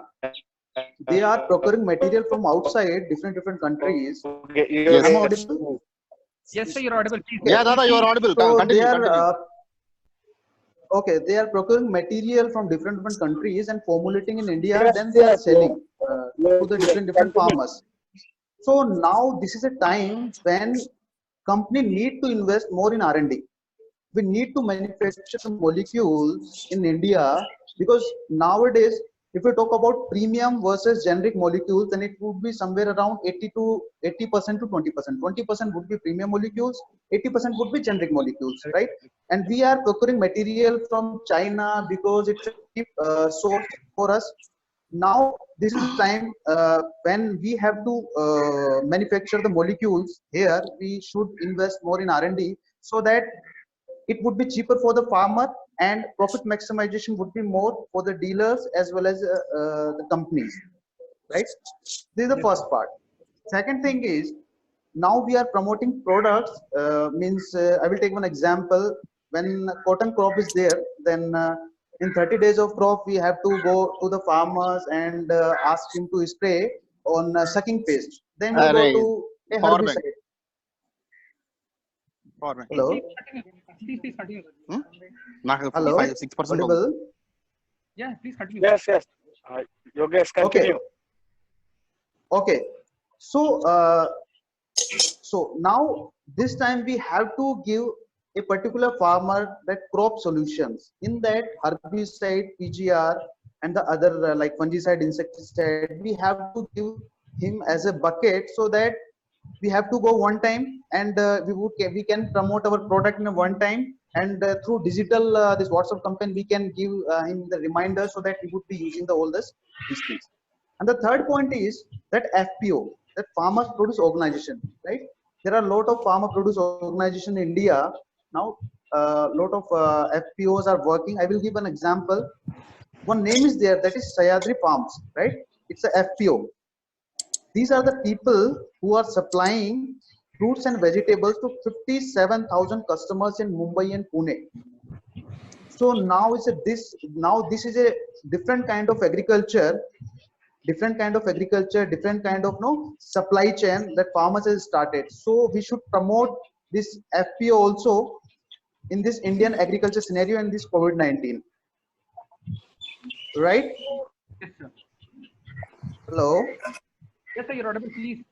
they are procuring material from outside different countries. Yes. Am I audible? Yes, sir, you're audible. Please. Yeah, Dada, you are audible. So Continue, they are continue. okay. They are procuring material from different countries and formulating in India. Then they are selling to the different farmers. So now this is a time when company need to invest more in R&D. We need to manufacture molecules in India, because nowadays, if we talk about premium versus generic molecules, then it would be somewhere around 80% to 20%. 20% would be premium molecules, 80% would be generic molecules, right? And we are procuring material from China because it's a cheap source for us. Now this is the time when we have to manufacture the molecules here. We should invest more in R&D so that it would be cheaper for the farmer, and profit maximization would be more for the dealers as well as the companies, right? This is the first part. Second thing is, now we are promoting products. I will take one example. When cotton crop is there, then in 30 days of crop, we have to go to the farmers and ask him to spray on sucking pest. Then we go to a herbicide. Hello. Please continue. Hello. 6% Audible? Yeah, please continue. Yes. Yogesh, continue. Okay. So so now this time we have to give a particular farmer that crop solutions. In that herbicide, PGR, and the other like fungicide, insecticide, we have to give him as a bucket, so that we have to go one time, and we can promote our product in a one time, and through digital this WhatsApp campaign we can give him the reminder, so that he would be using these things. And the third point is that FPO, that farmers produce organization, right? There are a lot of farmer produce organization in India now. Lot of FPOs are working. I will give an example. One name is there, that is Sahyadri Farms, right? It's a FPO. These are the people who are supplying fruits and vegetables to 57,000 customers in Mumbai and Pune. So now this is a different kind of agriculture, different kind of supply chain that farmers has started. So we should promote this FPO also in this Indian agriculture scenario in this COVID-19, right? Yes, sir. Hello. Yes, sir, you're audible. Please.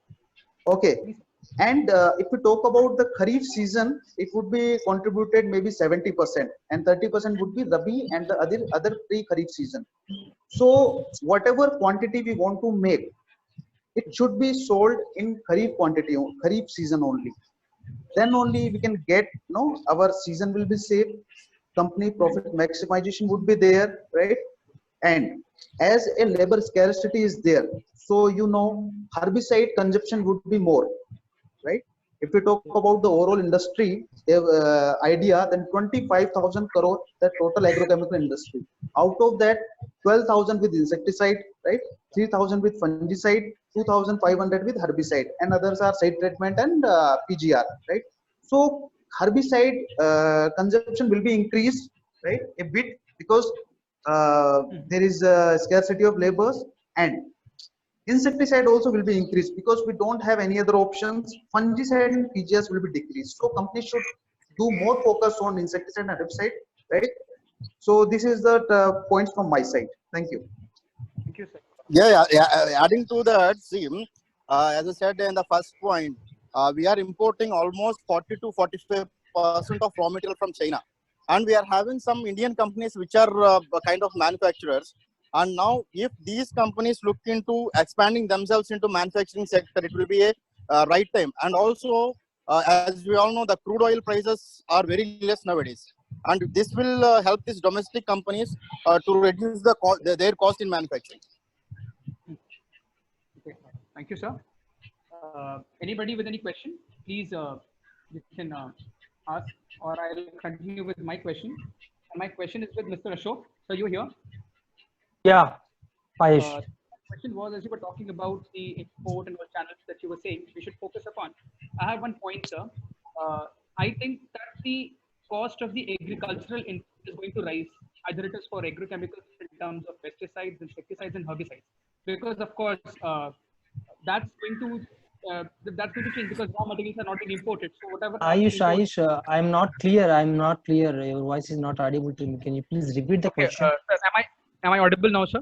Okay. And if we talk about the Kharif season, it would be contributed maybe 70%, and 30% would be Rabi and the other pre-Kharif season. So whatever quantity we want to make, it should be sold in Kharif quantity, Kharif season only. Then only we can get, our season will be safe, company profit maximization would be there, right? And as a labor scarcity is there, so herbicide consumption would be more, right? If we talk about the overall industry idea, then 25,000 crore the total agrochemical industry. Out of that, 12,000 with insecticide, right? 3,000 with fungicide, 2,500 with herbicide, and others are side treatment and PGR, right? So herbicide consumption will be increased, right, a bit, because there is a scarcity of labors, and insecticide also will be increased because we don't have any other options. Fungicide and PGRs will be decreased. So companies should do more focus on insecticide and herbicide, right? So this is the points from my side. Thank you. Thank you, sir. Yeah. Adding to that, see, as I said in the first point, we are importing almost 40 to 45% of raw material from China. And we are having some Indian companies which are kind of manufacturers. And now if these companies look into expanding themselves into manufacturing sector, it will be a right time. And also, as we all know, the crude oil prices are very less nowadays. And this will help these domestic companies to reduce their cost in manufacturing. Okay. Thank you, sir. Anybody with any question, please you can ask, or I'll continue with my question. And my question is with Mr. Ashok. So you here? Yeah, Ayush. Question was, as you were talking about the import and what channels that you were saying we should focus upon. I have one point, sir. I think that the cost of the agricultural input is going to rise, either it is for agrochemicals in terms of pesticides, insecticides, and herbicides, because of course that's going to change because raw materials are not being imported. So whatever. Ayush, I'm not clear. Your voice is not audible to me. Can you please repeat the question? Sir, am I audible now, sir?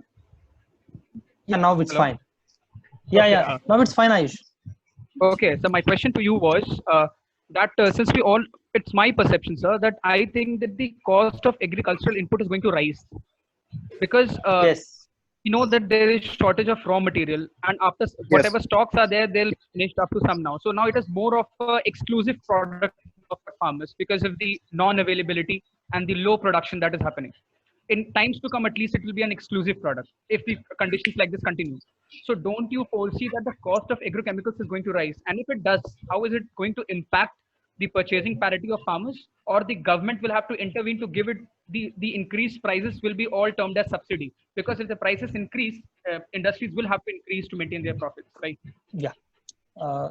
Yeah, now it's Hello? fine. Yeah. Now it's fine, Ayush. Okay, so my question to you was that since it's my perception, sir, that I think that the cost of agricultural input is going to rise because Yes. you know that there is shortage of raw material, and after whatever stocks are there, they'll finish up to some now. So now it is more of an exclusive product of farmers because of the non-availability and the low production that is happening. In times to come, at least it will be an exclusive product if the conditions like this continue. So don't you foresee that the cost of agrochemicals is going to rise? And if it does, how is it going to impact the purchasing parity of farmers, or the government will have to intervene to give it the increased prices will be all termed as subsidy? Because if the prices increase, industries will have to increase to maintain their profits, right? Yeah.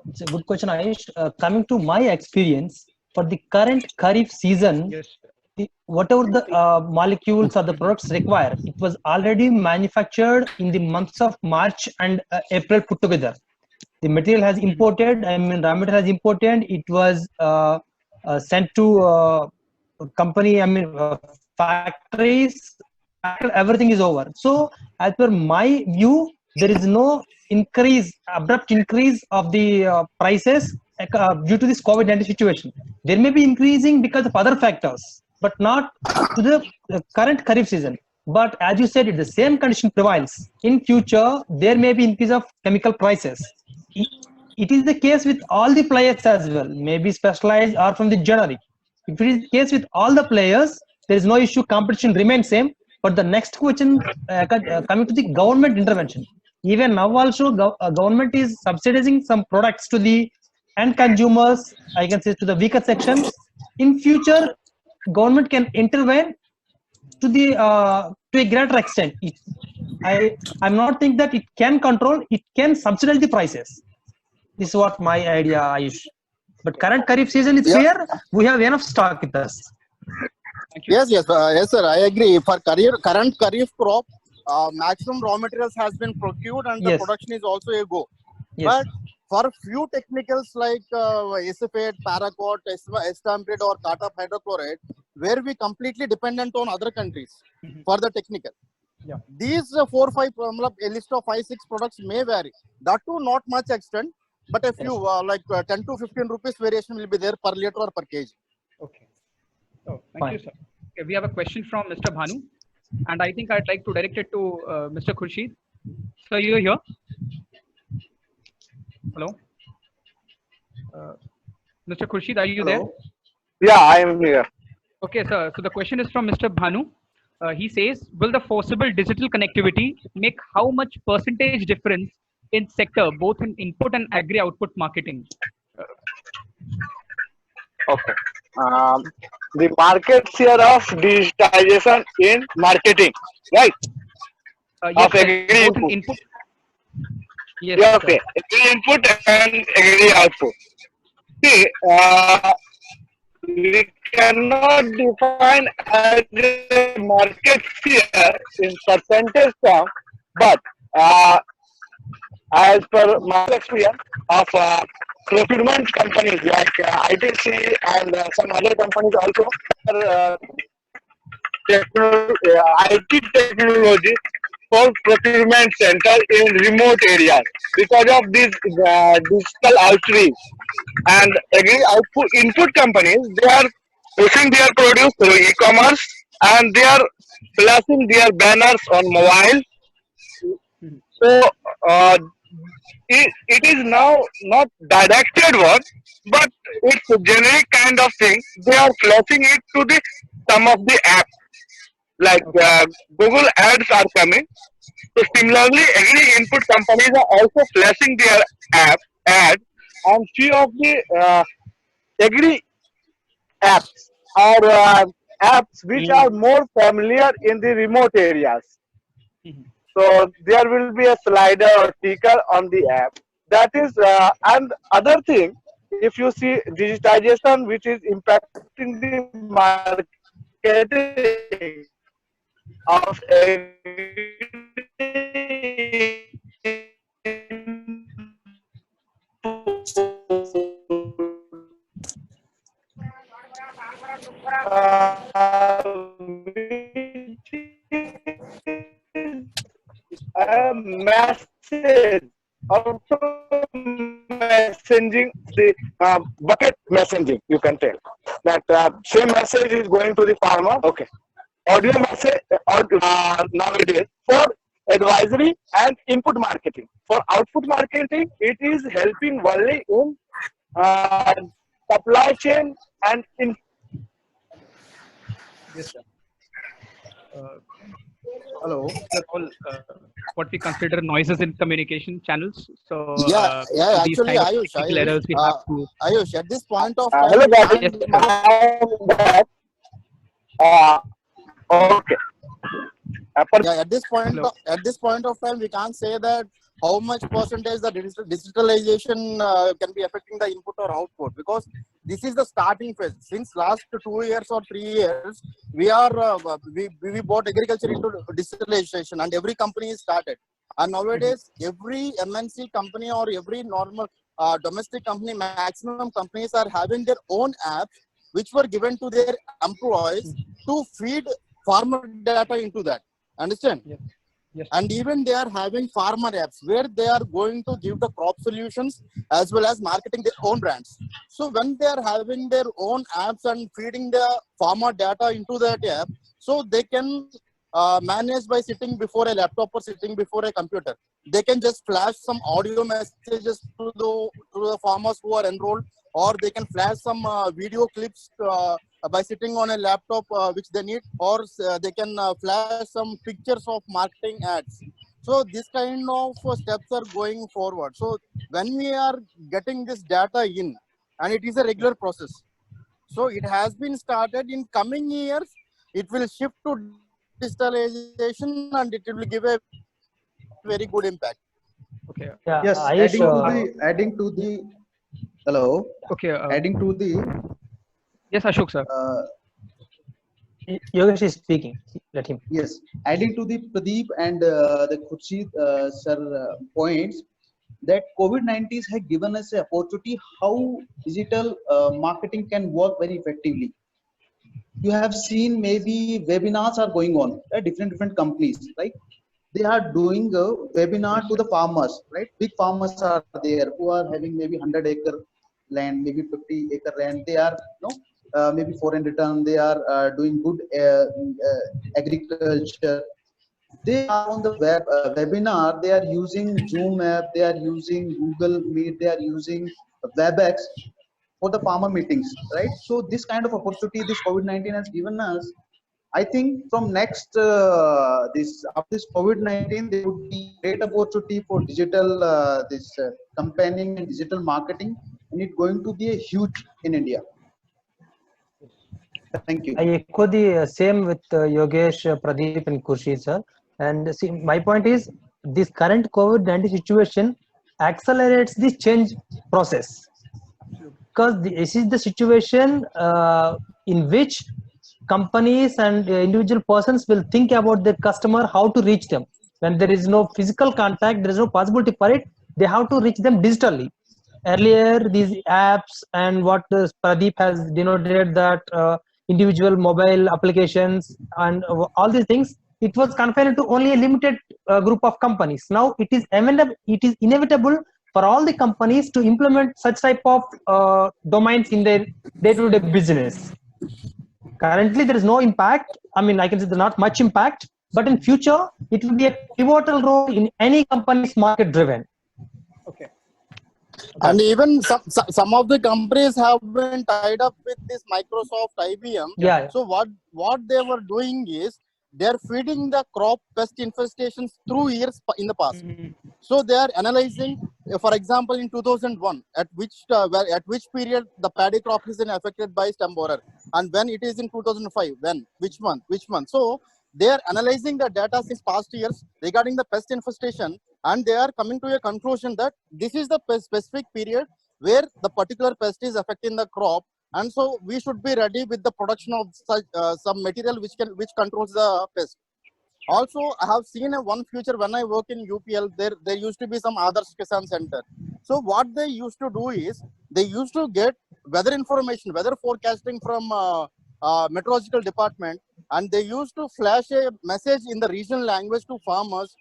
It's a good question, Ayush. Coming to my experience, for the current Kharif season, Yes. whatever the molecules or the products require, it was already manufactured in the months of March and April put together. The material has imported, raw material has imported. It was sent to company, factories. Everything is over. So, as per my view, there is no abrupt increase of the prices due to this COVID-19 situation. There may be increasing because of other factors, but not to the current Kharif season. But as you said, if the same condition prevails in future, there may be increase of chemical prices. It is the case with all the players as well, maybe specialized or from the generic. If it is the case with all the players, there is no issue, competition remains same. But the next question, coming to the government intervention, even now also government is subsidizing some products to the end consumers, I can say to the weaker sections. In future, government can intervene to a greater extent. I'm not think that it can control, it can subsidize the prices. This is what my idea, Ayush. But current Kharif season is clear. We have enough stock with us. Yes, sir. I agree. For current Kharif crop, maximum raw materials has been procured and the production is also a go. Yes. But for few technicals like acephate, paraquat, estampid or Cartap hydrochloride, where we completely dependent on other countries for the technical. Yeah. These 4 or 5, a list of 5, 6 products may vary. That too not much extent, but a few like 10 to 15 rupees variation will be there per liter or per kg. Okay. So thank you, sir. Okay, we have a question from Mr. Bhanu, and I think I'd like to direct it to Mr. Khurshid. So you're here. Hello. Mr. Khurshid, are you there? Yeah, I am here. Okay, sir. So the question is from Mr. Bhanu. He says, will the forcible digital connectivity make how much percentage difference in sector, both in input and agri output marketing? Okay. The market share of digitization in marketing, right? Yes, of agri both in input. input. Yes, Yeah, okay. Agri input and agri output. See, we cannot define as a market share in percentage term, but as per my experience of procurement companies like ITC and some other companies also, IT technology for procurement center in remote areas because of this digital outreach. And agri output input companies, they are pushing their produce through e-commerce, and they are flashing their banners on mobile. So uh, it is now not directed word, but it's a generic kind of thing. They are flashing it to the some of the apps like Google ads are coming. So similarly, agri input companies are also flashing their ads, and few of the agri apps are apps which are more familiar in the remote areas. So there will be a slider or sticker on the app. That is, and other thing, if you see digitization, which is impacting the marketing of which is a message, also messaging the bucket messaging, you can tell that same message is going to the farmer. Okay, audio message nowadays for advisory and input marketing. For output marketing, it is helping only in uh, supply chain and in. Yes, sir. Hello. They're all what we consider noises in communication channels. So Yeah. these Actually, kind of Ayush, technical errors we have to. Ayush, at this point of time, Hello we guys. Yes, can't. sir. Okay. Yeah, at this point, Hello. at this point of time, we can't say that how much percentage the digitalization can be affecting the input or output, because this is the starting phase. Since last 2 years or 3 years, we are we bought agriculture into digitalization, and every company is started. And nowadays, every MNC company or every normal domestic company, maximum companies are having their own apps, which were given to their employees to feed farmer data into that. Understand? Yes. Yes. And even they are having farmer apps where they are going to give the crop solutions as well as marketing their own brands. So when they are having their own apps and feeding the farmer data into that app, so they can manage by sitting before a laptop or sitting before a computer. They can just flash some audio messages to the farmers who are enrolled, or they can flash some video clips by sitting on a laptop which they need, or they can flash some pictures of marketing ads. So this kind of steps are going forward. So when we are getting this data in, and it is a regular process, so it has been started. In coming years, it will shift to digitalization, and it will give a very good impact. Okay. Yeah, Yes, Ayush, adding to the hello, Okay. adding to the Yes, Ashok sir. Yogesh is speaking. Let him. yes, adding to the Pradeep and the Khurshid sir points, that COVID-19 has given us an opportunity how digital marketing can work very effectively. You have seen maybe webinars are going on at different companies, right? They are doing a webinar to the farmers, right? Big farmers are there who are having maybe 100-acre land, maybe 50-acre land. They are, maybe foreign return. They are doing good agriculture. They are on the webinar. They are using Zoom app. They are using Google Meet. They are using WebEx for the farmer meetings, right? So this kind of opportunity this COVID-19 has given us. I think from next this after this COVID-19, there would be great opportunity for digital this campaigning and digital marketing, and it's going to be a huge in India. Thank you. I echo the same with Yogesh, Pradeep, and Khurshid sir. And see, my point is this current COVID-19 situation accelerates the change process, because this is the situation in which companies and individual persons will think about their customer, how to reach them. When there is no physical contact, there is no possibility for it. They have to reach them digitally. Earlier, these apps and what Pradeep has denoted, that individual mobile applications and all these things, it was confined to only a limited group of companies. Now it is inevitable for all the companies to implement such type of domains in their day-to-day business. Currently, there is no impact. I mean, I can say there's not much impact, but in future, it will be a pivotal role in any company's market driven. Okay. And even some of the companies have been tied up with this Microsoft, IBM. Yeah. So what they were doing is they're feeding the crop pest infestations through years in the past. So they are analyzing, for example, in 2001, at which period the paddy crop is affected by stem borer, and when it is in 2005, when, which month. So they are analyzing the data since past years regarding the pest infestation, and they are coming to a conclusion that this is the specific period where the particular pest is affecting the crop, and so we should be ready with the production of such some material which controls the pest. Also, I have seen one future when I work in UPL. There used to be some Adarsh Kisan Center. So what they used to do is they used to get weather information, weather forecasting from meteorological department, and they used to flash a message in the regional language to farmers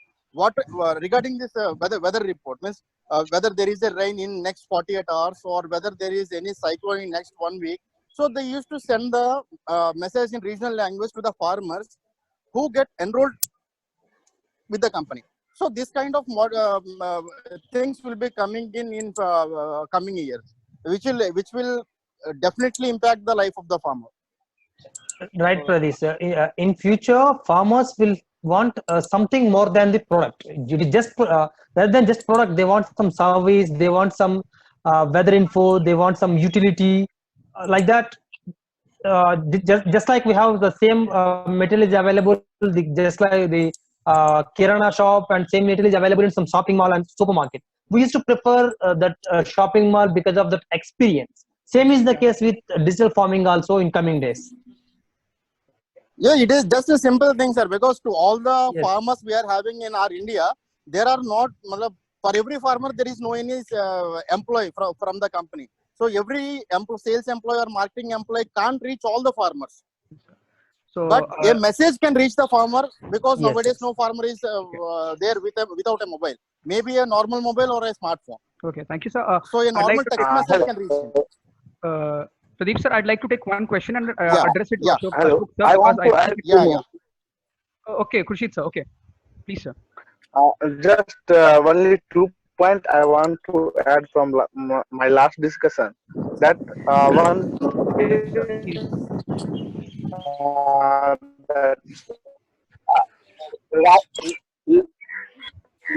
regarding this weather report, means whether there is a rain in next 48 hours or whether there is any cyclone in next 1 week. So they used to send the message in regional language to the farmers who get enrolled with the company. So this kind of things will be coming in coming years, which will definitely impact the life of the farmer. Right, Pradesh. In future, farmers will want something more than the product. It is just rather than just product, they want some service, they want some weather info, they want some utility like that. Just like we have the same material is available, just like the kirana shop, and same material is available in some shopping mall and supermarket. We used to prefer that shopping mall because of that experience. Same is the case with digital farming also in coming days. Yeah, it is just a simple thing, sir, because to all the farmers we are having in our India, there are not, for every farmer, there is no any employee from the company. So every sales employee or marketing employee can't reach all the farmers. So, but a message can reach the farmer, because nowadays no farmer is there without a mobile. Maybe a normal mobile or a smartphone. Okay, thank you, sir. So a normal text message can reach him. Pradeep sir, I'd like to take one question and address it to Ashok. Hello. Sir, I want to add Okay, Khushit sir. Okay, please sir. Just only 2 points I want to add from my last discussion. That one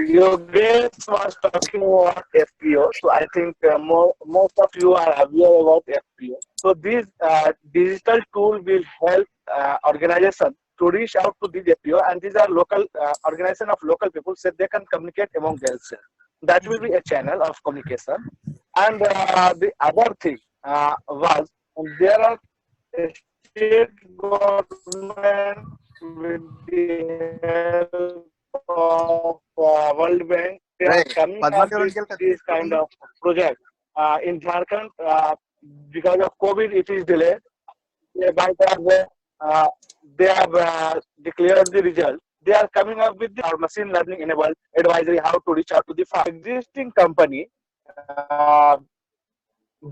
Yogesh was talking about FPO, so I think most of you are aware about FPO. So this digital tool will help organization to reach out to these FPO, and these are local organization of local people, so they can communicate among themselves. That will be a channel of communication. And the other thing was there are state government with the help of World Bank, they are coming up with this kind of project. In Jharkhand, because of COVID, it is delayed. They have declared the result. They are coming up with the machine learning enabled advisory how to reach out to the farm. Existing company,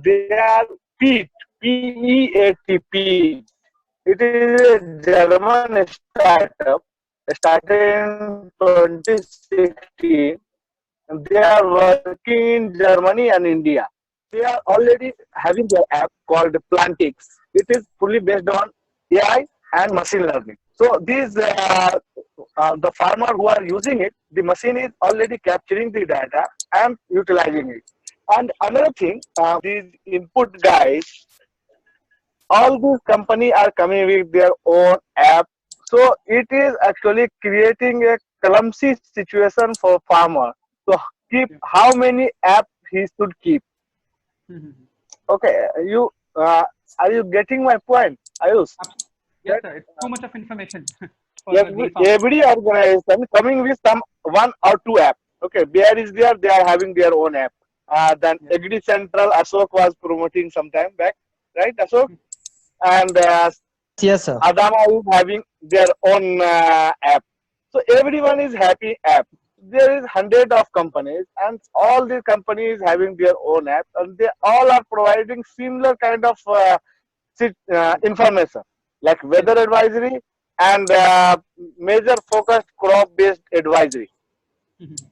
they are PEAT, P-E-A-T. It is a German startup. Started in 2016. They are working in Germany and India. They are already having their app called Plantix. It is fully based on AI and machine learning. So these the farmer who are using it, the machine is already capturing the data and utilizing it. And another thing, these input guys, all these companies are coming with their own app. So it is actually creating a clumsy situation for farmer. So keep how many apps he should keep. Okay, you are you getting my point, Ayush? Yes, sir. It's too much of information. Every organization coming with some 1 or 2 apps. Okay, Bayer is there; they are having their own app. Then Agri Central, Ashok was promoting some time back, right, Ashok? And Yes, sir. Adama is having their own app. So everyone is happy app. There is hundred of companies, and all these companies having their own app, and they all are providing similar kind of information like weather advisory and major focused crop based advisory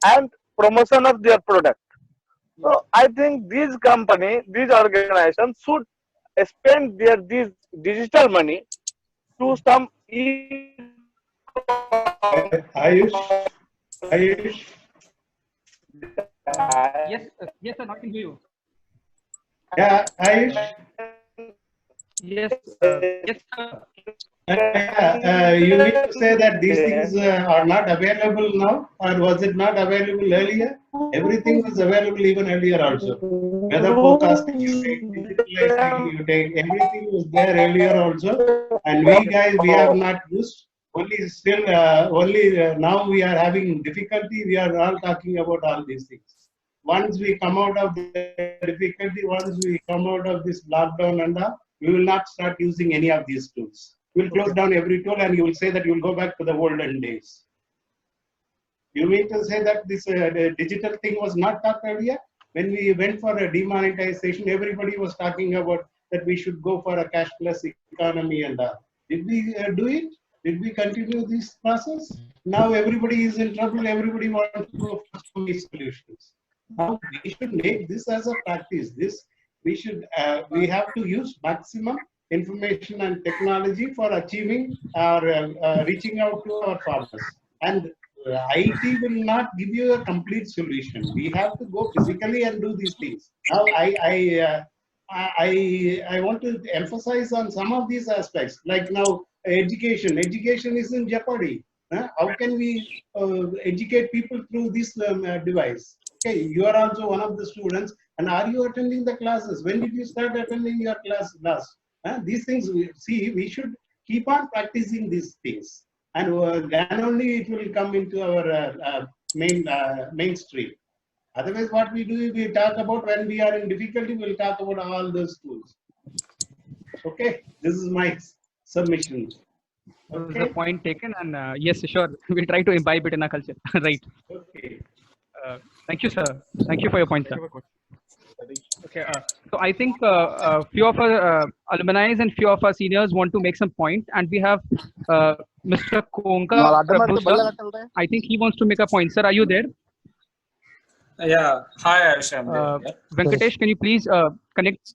and promotion of their product. So I think these company, these organizations should spend their this digital money to some Ayush, Ayush, Yes, yes, sir. I can hear you. yeah, Ayush. Yes, yes, sir. You mean to say that these things are not available now, or was it not available earlier? Everything was available even earlier also. Weather forecasting you take, digitalizing you take, everything was there earlier also. And we guys, we have not used. Only still, now we are having difficulty. We are all talking about all these things. Once we come out of the difficulty, once we come out of this lockdown and all, we will not start using any of these tools. We will close down every tool and you will say that you will go back to the olden days. You mean to say that this digital thing was not talked earlier? When we went for a demonetization, everybody was talking about that we should go for a cashless economy and all. Did we do it? Did we continue this process? Now everybody is in trouble. Everybody wants to go for these solutions. Now we should make this as a practice. We have to use maximum information and technology for achieving or reaching out to our farmers. And IT will not give you a complete solution. We have to go physically and do these things. Now I want to emphasize on some of these aspects, like now education. Education is in jeopardy. How can we educate people through this device? Okay, you are also one of the students, and are you attending the classes? When did you start attending your class last? These things, we should keep on practicing these things, and then only it will come into our mainstream. Otherwise, what we do is we talk about when we are in difficulty, we'll talk about all those tools. Okay, this is my submission. Okay. The point taken, and yes, sure, we'll try to imbibe it in our culture. Right. Okay. Thank you, sir. Thank you for your point, sir. Okay. So I think a few of our alumni and few of our seniors want to make some point, and we have Mr. Konka Prabhu, sir. I think he wants to make a point, sir. Are you there? Yeah. Hi, Ayush. I'm there. Venkatesh, can you please connect?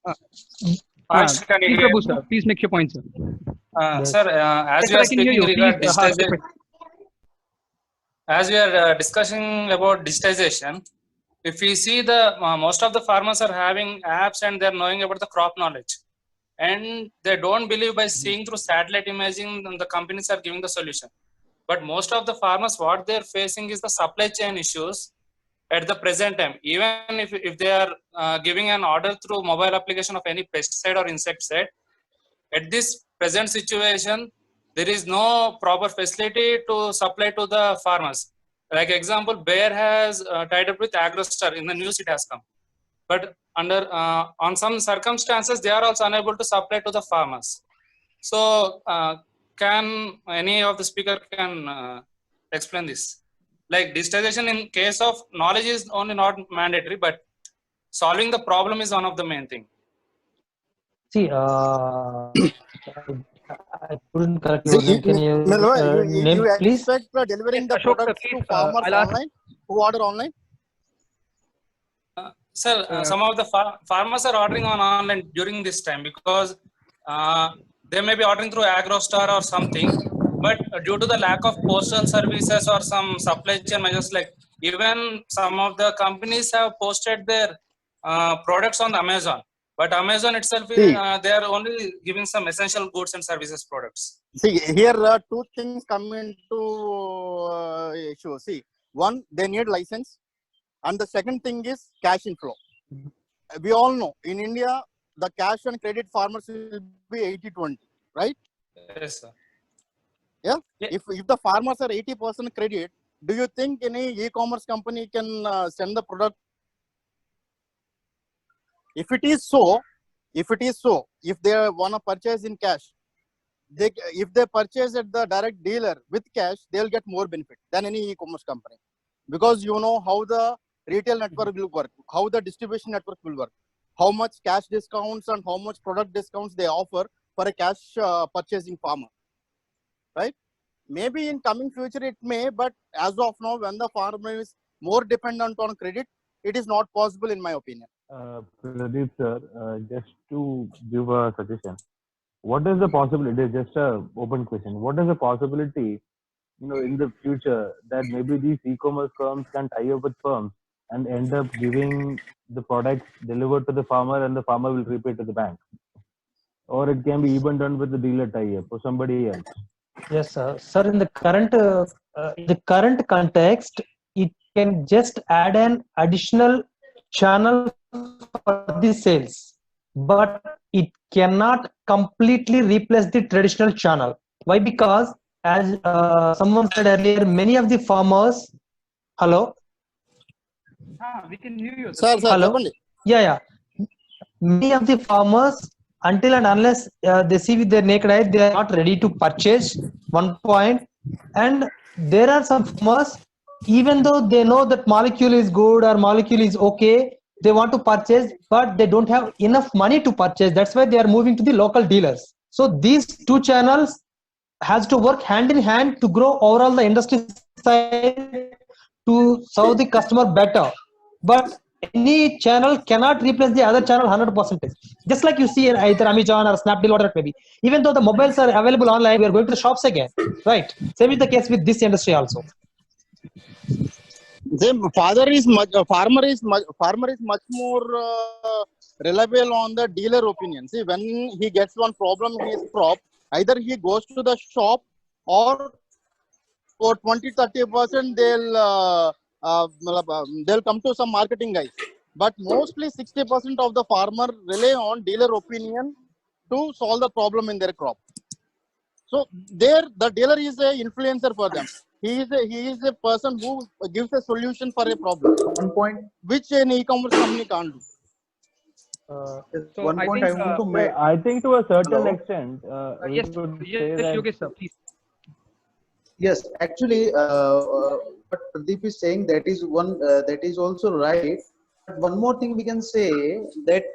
Ayush, can you Please, hear Prabhu, me? sir. Please make your point, sir. Sir, as we are speaking regarding digitization, as we are discussing about digitization, if we see the most of the farmers are having apps and they're knowing about the crop knowledge, and they don't believe by seeing through satellite imaging the companies are giving the solution. But most of the farmers, what they're facing is the supply chain issues at the present time. Even if they are giving an order through mobile application of any pesticide or insecticide, at this present situation, there is no proper facility to supply to the farmers. Like example, Bayer has tied up with AgroStar. In the news it has come. But under on some circumstances, they are also unable to supply to the farmers. So can any of the speaker can explain this? Like digitization in case of knowledge is only not mandatory, but solving the problem is one of the main thing. See, I couldn't correct your name. Can you name, please? You expect delivering the products to farmers online who order online? Sir, some of the farmers are ordering on online during this time because they may be ordering through AgroStar or something, but due to the lack of postal services or some supply chain measures, like even some of the companies have posted their products on Amazon. But Amazon itself, they are only giving some essential goods and services products. See, here two things come into issue. See, one, they need license. And the second thing is cash inflow. We all know in India, the cash and credit farmers will be 80-20, right? Yes, sir. Yeah? If the farmers are 80% credit, do you think any e-commerce company can send the product? If it is so, if they want to purchase in cash, if they purchase at the direct dealer with cash, they'll get more benefit than any e-commerce company, because you know how the retail network will work, how the distribution network will work, how much cash discounts and how much product discounts they offer for a cash purchasing farmer, right? Maybe in coming future it may, but as of now, when the farmer is more dependent on credit, it is not possible, in my opinion. Pradeep sir, just to give a suggestion, what is the possibility? Just a open question. What is the possibility, in the future that maybe these e-commerce firms can tie up with firms and end up giving the products delivered to the farmer, and the farmer will repay to the bank, or it can be even done with the dealer tie-up or somebody else? Yes, sir. Sir, in the current context, it can just add an additional channel for the sales, but it cannot completely replace the traditional channel. Why? Because as someone said earlier, many of the farmers. Hello. We can hear you. Sir, Hello. Yeah. Many of the farmers, until and unless they see with their naked eye, they are not ready to purchase. One point. And there are some farmers, even though they know that molecule is good or molecule is okay, they want to purchase, but they don't have enough money to purchase. That's why they are moving to the local dealers. So these two channels has to work hand in hand to grow overall the industry side to serve the customer better. But any channel cannot replace the other channel 100%. Just like you see in either Amazon or Snapdeal, whatever it may be. Even though the mobiles are available online, we are going to the shops again, right? Same is the case with this industry also. Farmer is much more reliable on the dealer opinion. See, when he gets one problem in his crop, either he goes to the shop, or for 20-30% they'll come to some marketing guys. But mostly 60% of the farmer rely on dealer opinion to solve the problem in their crop. So there, the dealer is an influencer for them. He is a person who gives a solution for a problem. One point, which an e-commerce company can't do. So one I point think, I want to make. I think to a certain Hello? extent, we yes, could yes, say that Yogesh sir, please. Yes, actually, what Pradeep is saying, that is one, that is also right. But one more thing we can say, that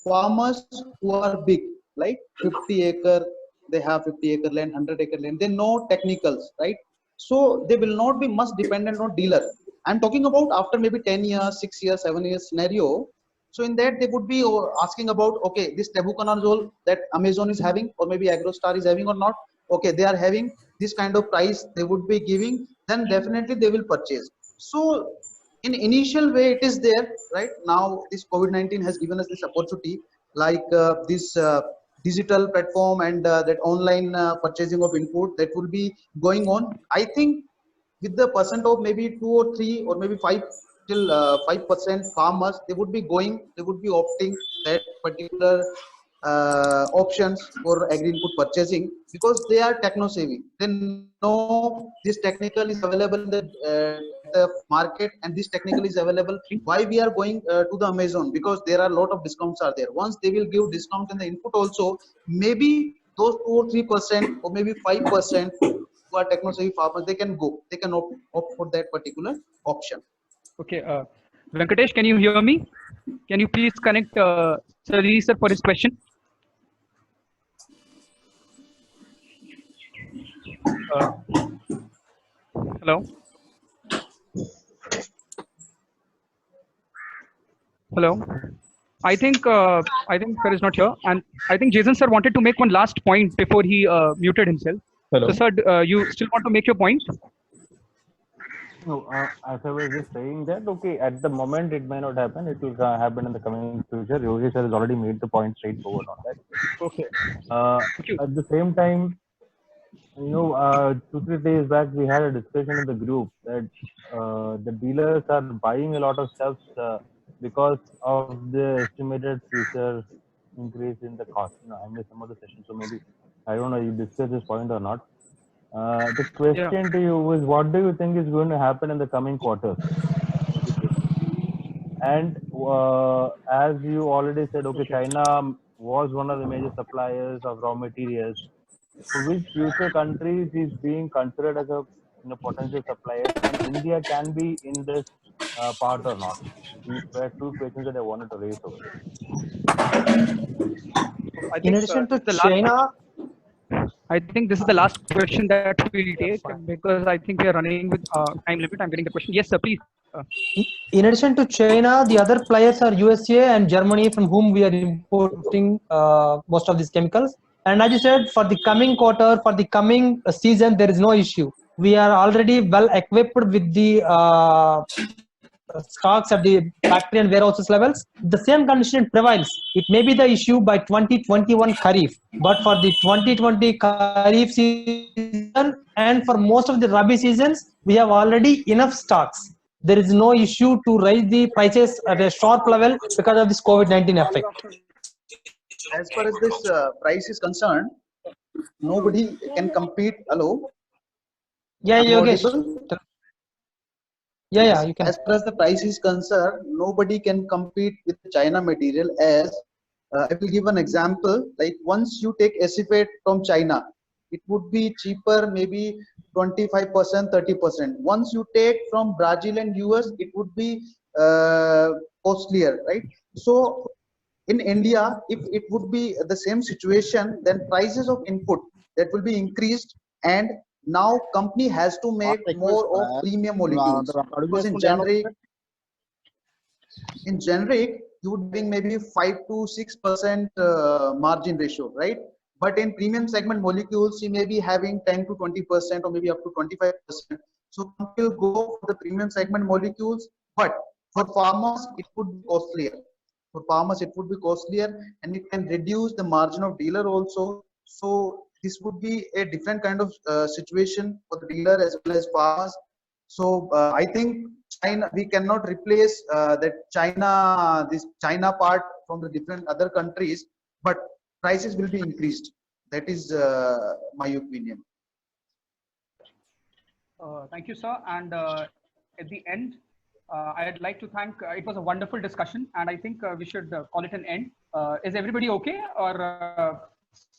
farmers who are big, like 50 acre, they have 50 acre land, 100 acre land, they know technicals, right? So they will not be much dependent on dealer. I'm talking about after maybe 10 years, 6 years, 7 years scenario. So in that they would be asking about, okay, this tebuconazole that Amazon is having, or maybe Agrostar is having or not. Okay, they are having this kind of price they would be giving, then definitely they will purchase. So in initial way it is there, right? Now this COVID-19 has given us this opportunity, like this digital platform and that online purchasing of input that will be going on. I think with the percent of maybe 2 or 3 or maybe 5 till 5% farmers, they would be opting that particular options for agri input purchasing, because they are techno savvy. They know this technical is available in the market, and this technical is available. Why we are going to the Amazon? Because there are a lot of discounts are there. Once they will give discount in the input also, maybe those 2 or 3% or maybe 5% who are techno savvy farmers, they can opt for that particular option. Okay, Venkatesh, can you hear me? Can you please connect Sari sir for his question? Hello. Hello. I think sir is not here, and I think Jason sir wanted to make one last point before he muted himself. Hello. So sir, you still want to make your point? No, as I was just saying that, okay, at the moment it may not happen. It will happen in the coming future. Yogesh sir has already made the point straightforward on that. Okay. At the same time, 2-3 days back we had a discussion in the group that the dealers are buying a lot of stuff because of the estimated future increase in the cost. I missed some of the session, so maybe I don't know you discussed this point or not. The question to you is, what do you think is going to happen in the coming quarters? And as you already said, okay, China was one of the major suppliers of raw materials. So which future countries is being considered as a potential supplier, and India can be in this part or not? These were two questions that I wanted to raise over I In think addition to this is the last. China, I think this is the last question that we'll take because I think we are running with time limit. I'm getting the question. Yes, sir. Please. in addition to China, the other players are USA and Germany, from whom we are importing most of these chemicals. And as you said, for the coming quarter, for the coming season, there is no issue. We are already well equipped with the stocks at the factory and warehouses levels. The same condition prevails. It may be the issue by 2021 Kharif, but for the 2020 Kharif season and for most of the Rabi seasons, we have already enough stocks. There is no issue to raise the prices at a sharp level because of this COVID-19 effect. As far as this price is concerned, nobody can compete. Hello? Yeah, Am I Yogesh. audible? Yeah, you can. As far as the price is concerned, nobody can compete with China material. As I will give an example. Like once you take acephate from China, it would be cheaper, maybe 25%, 30%. Once you take from Brazil and US, it would be costlier, right? So in India, if it would be the same situation, then prices of input that will be increased, and now company has to make more of premium molecules, because in generic you would be maybe 5 to 6% margin ratio, right? But in premium segment molecules you may be having 10 to 20% or maybe up to 25%. So company will go for the premium segment molecules, but for farmers it would be costlier. For farmers it would be costlier, and it can reduce the margin of dealer also. So this would be a different kind of situation for the dealer as well as farmers. So I think China, we cannot replace this China part from the different other countries, but prices will be increased. That is my opinion. Thank you, sir. And at the end, I'd like to thank, it was a wonderful discussion, and I think we should call it an end. Is everybody okay, or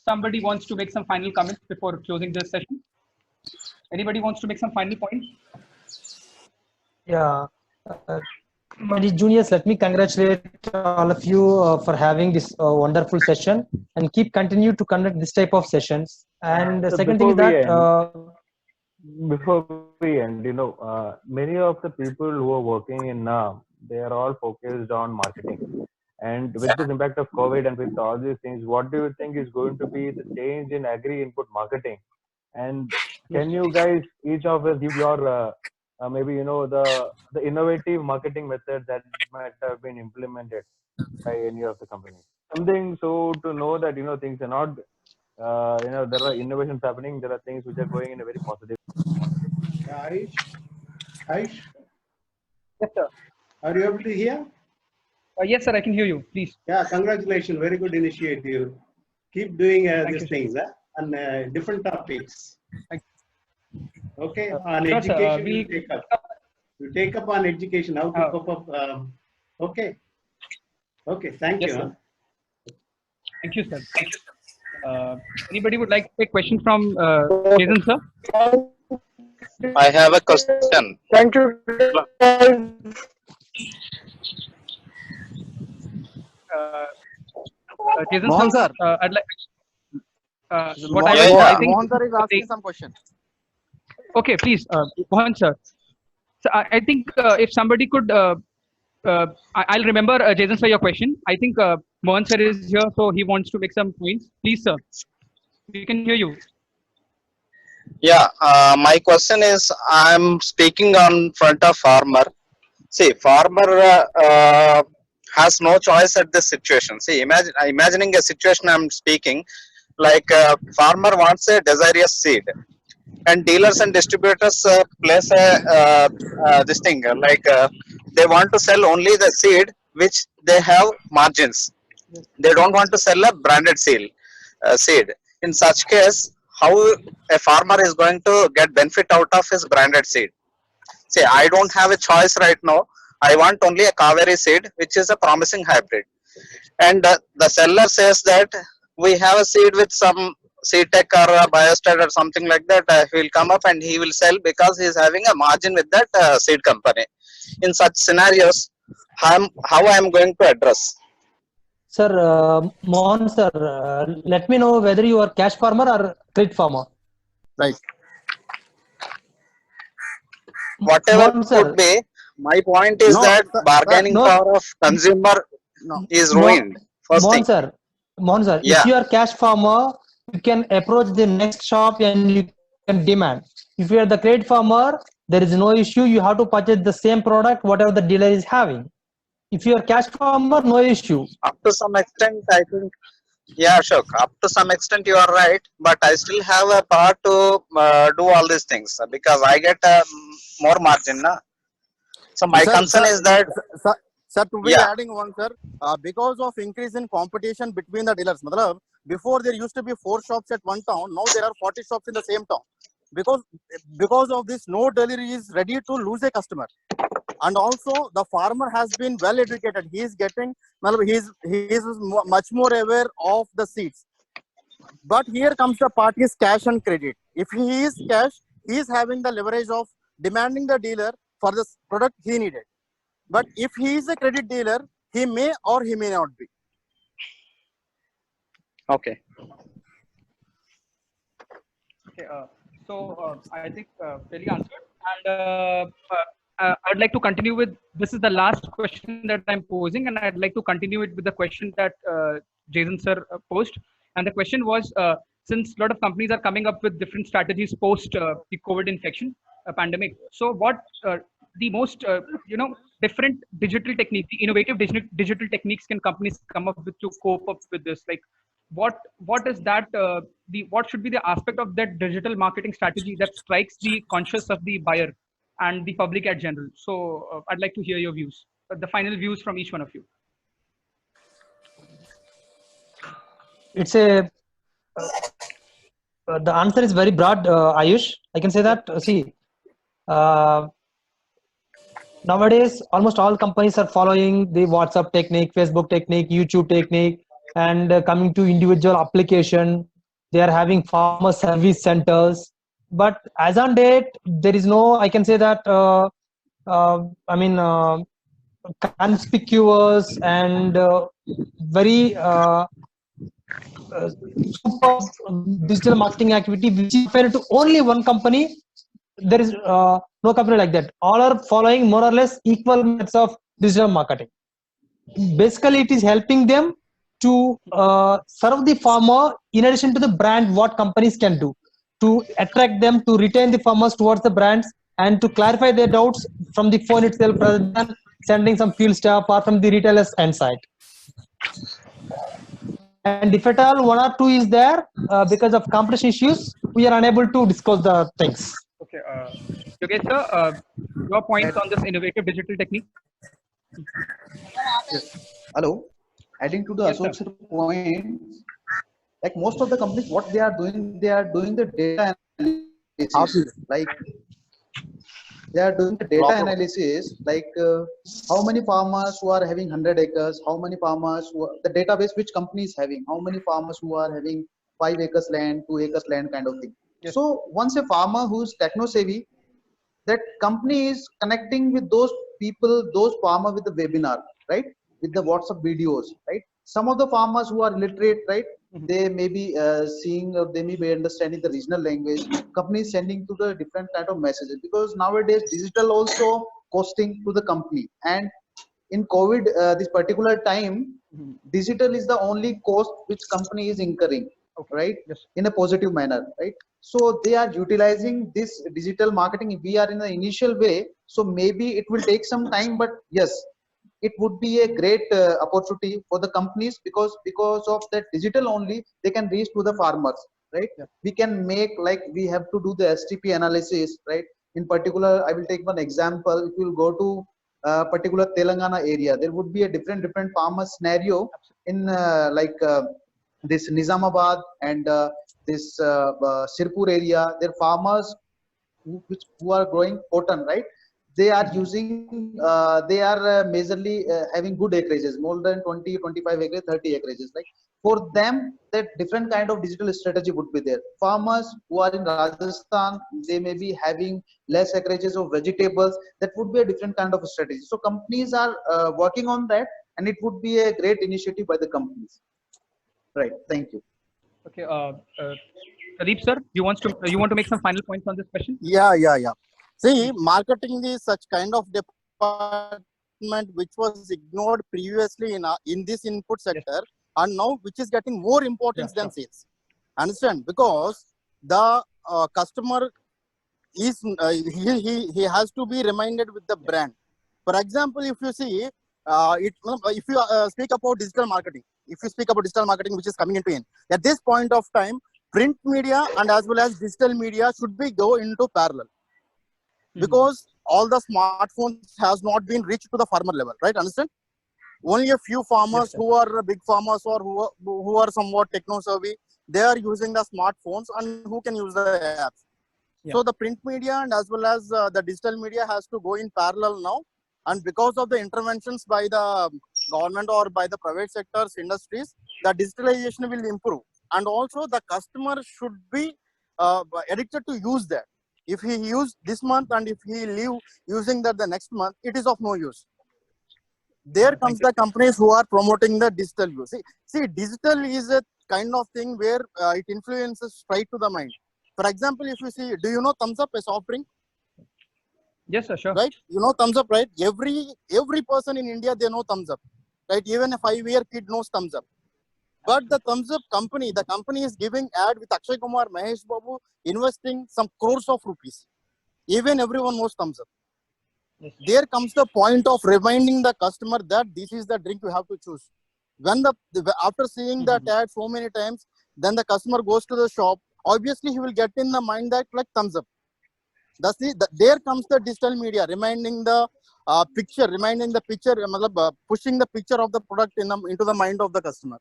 somebody wants to make some final comments before closing this session? Anybody wants to make some final points? Yeah. My juniors, let me congratulate all of you for having this wonderful session, and continue to conduct this type of sessions. And the So second thing is that before we end, many of the people who are working in NAM, they are all focused on marketing. And with this impact of COVID and with all these things, what do you think is going to be the change in agri input marketing? And can you guys, each of us, give your maybe the innovative marketing methods that might have been implemented by any of the companies? Something so to know that things are not there are innovations happening. There are things which are going in a very positive. Aish? Yes, sir. Are you able to hear? Yes, sir, I can hear you. Please. Yeah, congratulations. Very good initiative. Keep doing these things on different topics. Okay, on sure, education, sir, you take up. You take up on education, how to cope up. Okay. Okay, thank you. Sir. Thank you, sir. Anybody would like to take question from Jason, sir? I have a question. Thank you. Jason, Mohan sir. I'd like. I think Mohan sir is asking some question. Okay, please, Mohan sir. So I think if somebody could, I'll remember Jason sir your question. I think Mohan sir is here, so he wants to make some points. Please, sir. We can hear you. Yeah, my question is, I'm speaking on front of farmer. See, farmer has no choice at this situation. See, imagining a situation I'm speaking, like farmer wants a desirous seed, and dealers and distributors place this thing like they want to sell only the seed which they have margins. They don't want to sell a branded seed. In such case, how a farmer is going to get benefit out of his branded seed? Say, I don't have a choice right now. I want only a Kaveri seed, which is a promising hybrid. and the seller says that we have a seed with some seed tech or a biostat or something like that, he will come up and he will sell because he is having a margin with that seed company. In such scenarios, how I am going to address? Sir, Mohan sir, let me know whether you are cash farmer or trade farmer. Right. Whatever Mohan it sir, could be, my point is No, that sir, bargaining no, power of consumer no. is ruined. First Mohan thing. sir, Mohan sir, if Yeah. you are cash farmer, you can approach the next shop and you can demand. If you are the trade farmer, there is no issue. You have to purchase the same product, whatever the dealer is having. If you are cash farmer, no issue. Up to some extent, I think. Yeah, Ashok. Up to some extent, you are right, but I still have a power to do all these things because I get more margin. Na? So my Sir, concern is that, sir, to be yeah, adding one, sir, because of increase in competition between the dealers, matlab, before there used to be 4 shops at one town, now there are 40 shops in the same town. Because of this, no dealer is ready to lose a customer. And also, the farmer has been well educated. He is getting, he is much more aware of the seeds. But here comes the part is cash and credit. If he is cash, he is having the leverage of demanding the dealer for the product he needed. But if he is a credit dealer, he may or he may not be. okay. Okay, I think fairly answered. And I'd like to continue with, this is the last question that I'm posing, and I'd like to continue it with the question that Jason sir posed. And the question was, since a lot of companies are coming up with different strategies post the COVID infection pandemic, so what the most different digital technique, the innovative digital techniques can companies come up with to cope up with this? Like, what is that what should be the aspect of that digital marketing strategy that strikes the conscience of the buyer and the public at general? So I'd like to hear your views, the final views from each one of you. It's a the answer is very broad, Ayush. I can say that. See, nowadays almost all companies are following the WhatsApp technique, Facebook technique, YouTube technique, and coming to individual application. They are having farmer service centers. But as on date, there is no, I can say that, conspicuous and very super digital marketing activity which is referred to only one company. There is no company like that. All are following more or less equal methods of digital marketing. Basically, it is helping them to serve the farmer in addition to the brand, what companies can do to attract them, to retain the farmers towards the brands, and to clarify their doubts from the phone itself rather than sending some field staff or from the retailer's end side. And if at all one or two is there, because of competition issues, we are unable to disclose the things. Okay, Yogesh sir, your points on this innovative digital technique? Yes. Hello. Adding to the Yes, Ashok's point, like most of the companies, what they are doing the data analysis. Like they are doing the data analysis, like how many farmers who are having 100 acres, how many farmers who are, the database which company is having, how many farmers who are having 5 acres land, 2 acres land, kind of thing. Yes. So once a farmer who's techno savvy, that company is connecting with those people, those farmers with the webinar, right? With the WhatsApp videos, right? Some of the farmers who are illiterate, right? They may be seeing or they may be understanding the regional language. Companies sending to the different kind of messages, because nowadays digital also costing to the company. And in COVID, this particular time, digital is the only cost which company is incurring, right? Yes. In a positive manner, right? So they are utilizing this digital marketing. We are in the initial way, so maybe it will take some time, but yes, it would be a great opportunity for the companies, because of that digital only they can reach to the farmers, right? Yeah. We can make, like, we have to do the STP analysis, right? In particular, I will take one example. If you will go to particular Telangana area, there would be a different farmer scenario in this Nizamabad and this Sirpur area. Their farmers who are growing cotton, right? they are using, they are majorly having good acreages, more than 20, 25 acres, 30 acreages. Like for them, that different kind of digital strategy would be there. Farmers who are in Rajasthan, they may be having less acreages of vegetables. That would be a different kind of strategy. So companies are working on that, and it would be a great initiative by the companies. Right. Thank you. Okay, Pradeep sir, you want to make some final points on this question? Yeah. See, marketing is such kind of department which was ignored previously in this input sector, and now which is getting more importance than sales. Understand? Because the customer is he has to be reminded with the brand. For example, if you see if you speak about digital marketing, which is coming into in at this point of time, print media and as well as digital media should be go into parallel, because all the smartphones has not been reached to the farmer level, right? Understand? Only a few farmers who are big farmers or who are somewhat techno savvy, they are using the smartphones and who can use the apps. So the print media and as well as the digital media has to go in parallel now, and because of the interventions by the government or by the private sectors, industries, the digitalization will improve, and also the customer should be addicted to use that. If he use this month and if he leave using that the next month, it is of no use. There comes the companies who are promoting the digital use. See, digital is a kind of thing where it influences straight to the mind. For example, if you see, do you know Thumbs Up, a soft drink? Yes, sir, sure. Right? You know Thumbs Up, right? Every person in India, they know Thumbs Up. Right? Even a 5-year kid knows Thumbs Up. But the Thumbs Up company, the company is giving ad with Akshay Kumar, Mahesh Babu, investing some crores of rupees. Even everyone knows Thumbs Up. There comes the point of reminding the customer that this is the drink you have to choose. When after seeing that ad so many times, then the customer goes to the shop. Obviously, he will get in the mind that like Thumbs Up. There comes the digital media reminding the picture, pushing the picture of the product into the mind of the customer.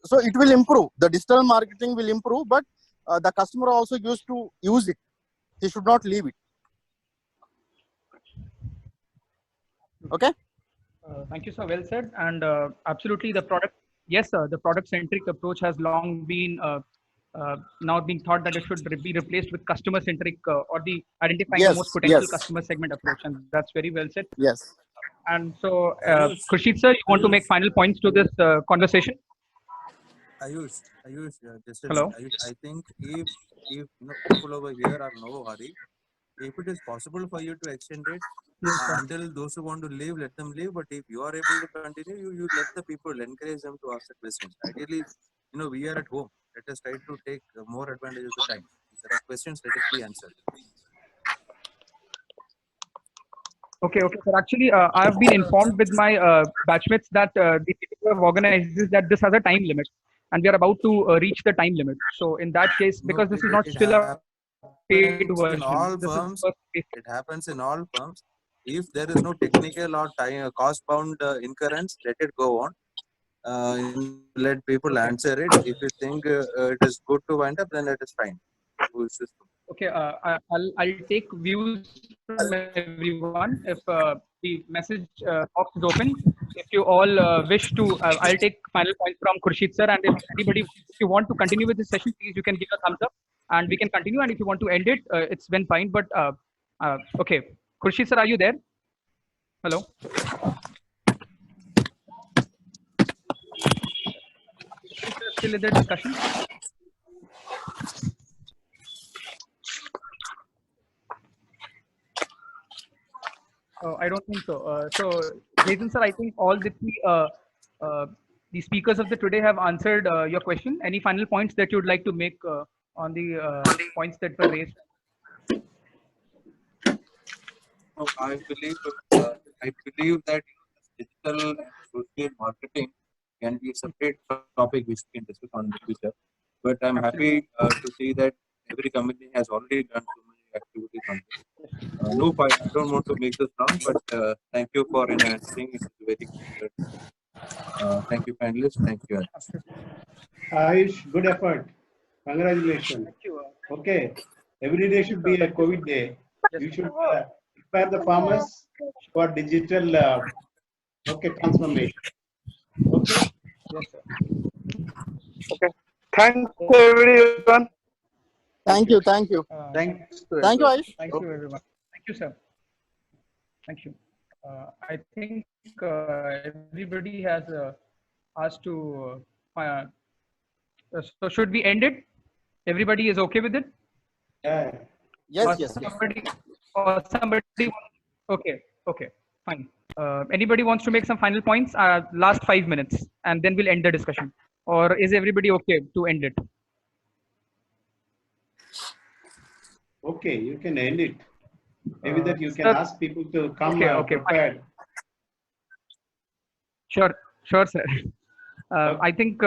So it will improve. The digital marketing will improve, but the customer also used to use it. He should not leave it. Okay. Thank you, sir. Well said. And absolutely, the product. Yes, sir. The product-centric approach has long been now being thought that it should be replaced with customer-centric or the identifying the most potential customer segment approach, and that's very well said. Yes. And so, Khurshid sir, you want to make final points to this conversation? Ayush, Hello. Ayush, I think if people over here are no hurry, if it is possible for you to extend it until those who want to leave, let them leave. But if you are able to continue, you let the people, encourage them to ask the questions. Ideally, we are at home. Let us try to take more advantage of the time. If there are questions, let it be answered. Okay, sir. Actually, I have been informed with my batchmates that the people have organized this, that this has a time limit, and we are about to reach the time limit. So in that case, because this is not still a paid version, in all firms, it happens in all firms. If there is no technical or time cost-bound incurrence, let it go on. Let people answer it. If you think it is good to wind up, then it is fine. Okay, I'll take views from everyone. If the message box is open, if you all wish to, I'll take final points from Khurshid sir. And if anybody, if you want to continue with this session, please you can give a thumbs up, and we can continue. And if you want to end it, it's been fine. But okay, Khurshid sir, are you there? Hello. Still in the discussion. I don't think so. So, Jason sir, I think all the speakers of the today have answered your question. Any final points that you'd like to make on the points that were raised? I believe that digital social marketing can be a separate topic which we can discuss on in the future. But I'm happy to see that every company has already done so many activities on this. No, I don't want to make this long, but thank you for enhancing. It's very good. Thank you, panelists. Thank you. Ayush, good effort. Congratulations. Thank you. Okay. Every day should be a COVID day. You should prepare the farmers for digital transformation. Okay. Yes, sir. Okay. Thanks everyone. Thank you. Thank you. Thanks. Thank you, Ayush. Thank you, everyone. Thank you, sir. Thank you. I think everybody has asked to. So should we end it? Everybody is okay with it? Yeah. Yes. Or somebody. Okay. Okay. Fine. Anybody wants to make some final points? Last 5 minutes, and then we'll end the discussion. Or is everybody okay to end it? Okay, you can end it. Maybe that you can sir, ask people to come okay, prepared. Sure, sir. I think.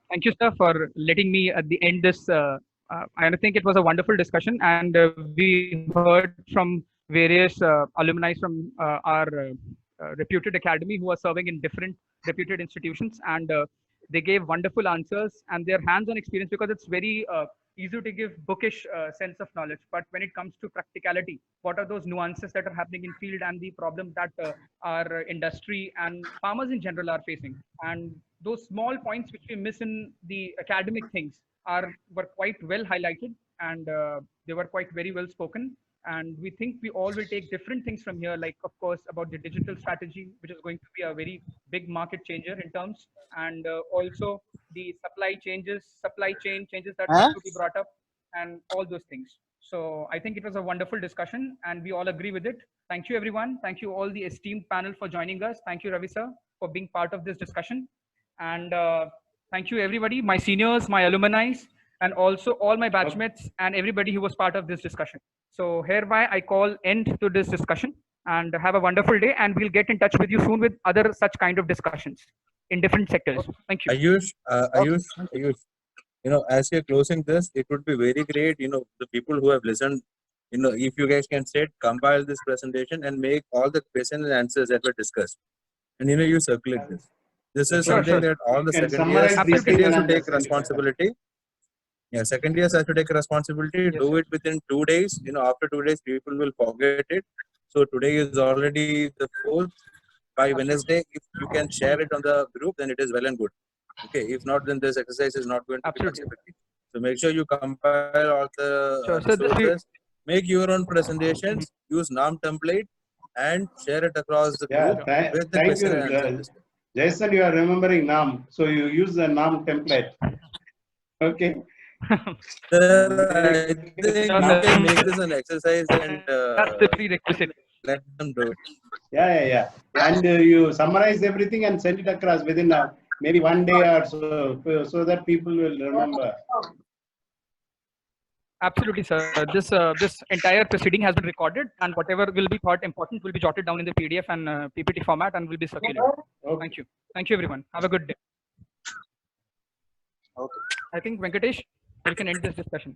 Thank you, sir, for letting me at the end this. I think it was a wonderful discussion, and we heard from various alumni from our reputed academy who are serving in different reputed institutions, and they gave wonderful answers and their hands-on experience, because it's very easy to give bookish sense of knowledge, but when it comes to practicality, what are those nuances that are happening in field and the problems that our industry and farmers in general are facing, and those small points which we miss in the academic things were quite well highlighted, and they were quite very well spoken. And we think we all will take different things from here, like, of course, about the digital strategy, which is going to be a very big market changer in terms, and also the supply chain changes that have to be brought up, and all those things. So I think it was a wonderful discussion, and we all agree with it. Thank you, everyone. Thank you, all the esteemed panel, for joining us. Thank you, Ravi sir, for being part of this discussion. And thank you, everybody, my seniors, my alumni, and also all my batchmates and everybody who was part of this discussion. So hereby I call end to this discussion, and have a wonderful day, and we'll get in touch with you soon with other such kind of discussions in different sectors. Thank you. Ayush, as you're closing this, it would be very great, the people who have listened, if you guys can compile this presentation and make all the questions and answers that were discussed. And, you circulate this. This is something that all the second years should take responsibility. Yeah, second years have to take responsibility. Do it within 2 days. After 2 days, people will forget it. So today is already the 4th. By Wednesday, if you can share it on the group, then it is well and good. Okay, if not, then this exercise is not going to be much effective. So make sure you compile all the resources, make your own presentations, use NAM template, and share it across the group with the question and answer. Jason, you are remembering NAM, so you use the NAM template. Okay. Sir, I think you can make this an exercise and that's the prerequisite. Let them do it. Yeah. And you summarize everything and send it across within maybe 1 day or so that people will remember. Absolutely, sir. This entire proceeding has been recorded, and whatever will be thought important will be jotted down in the PDF and PPT format, and will be circulated. Okay. Thank you. Thank you, everyone. Have a good day. Okay. I think, Venkatesh, we can end this discussion.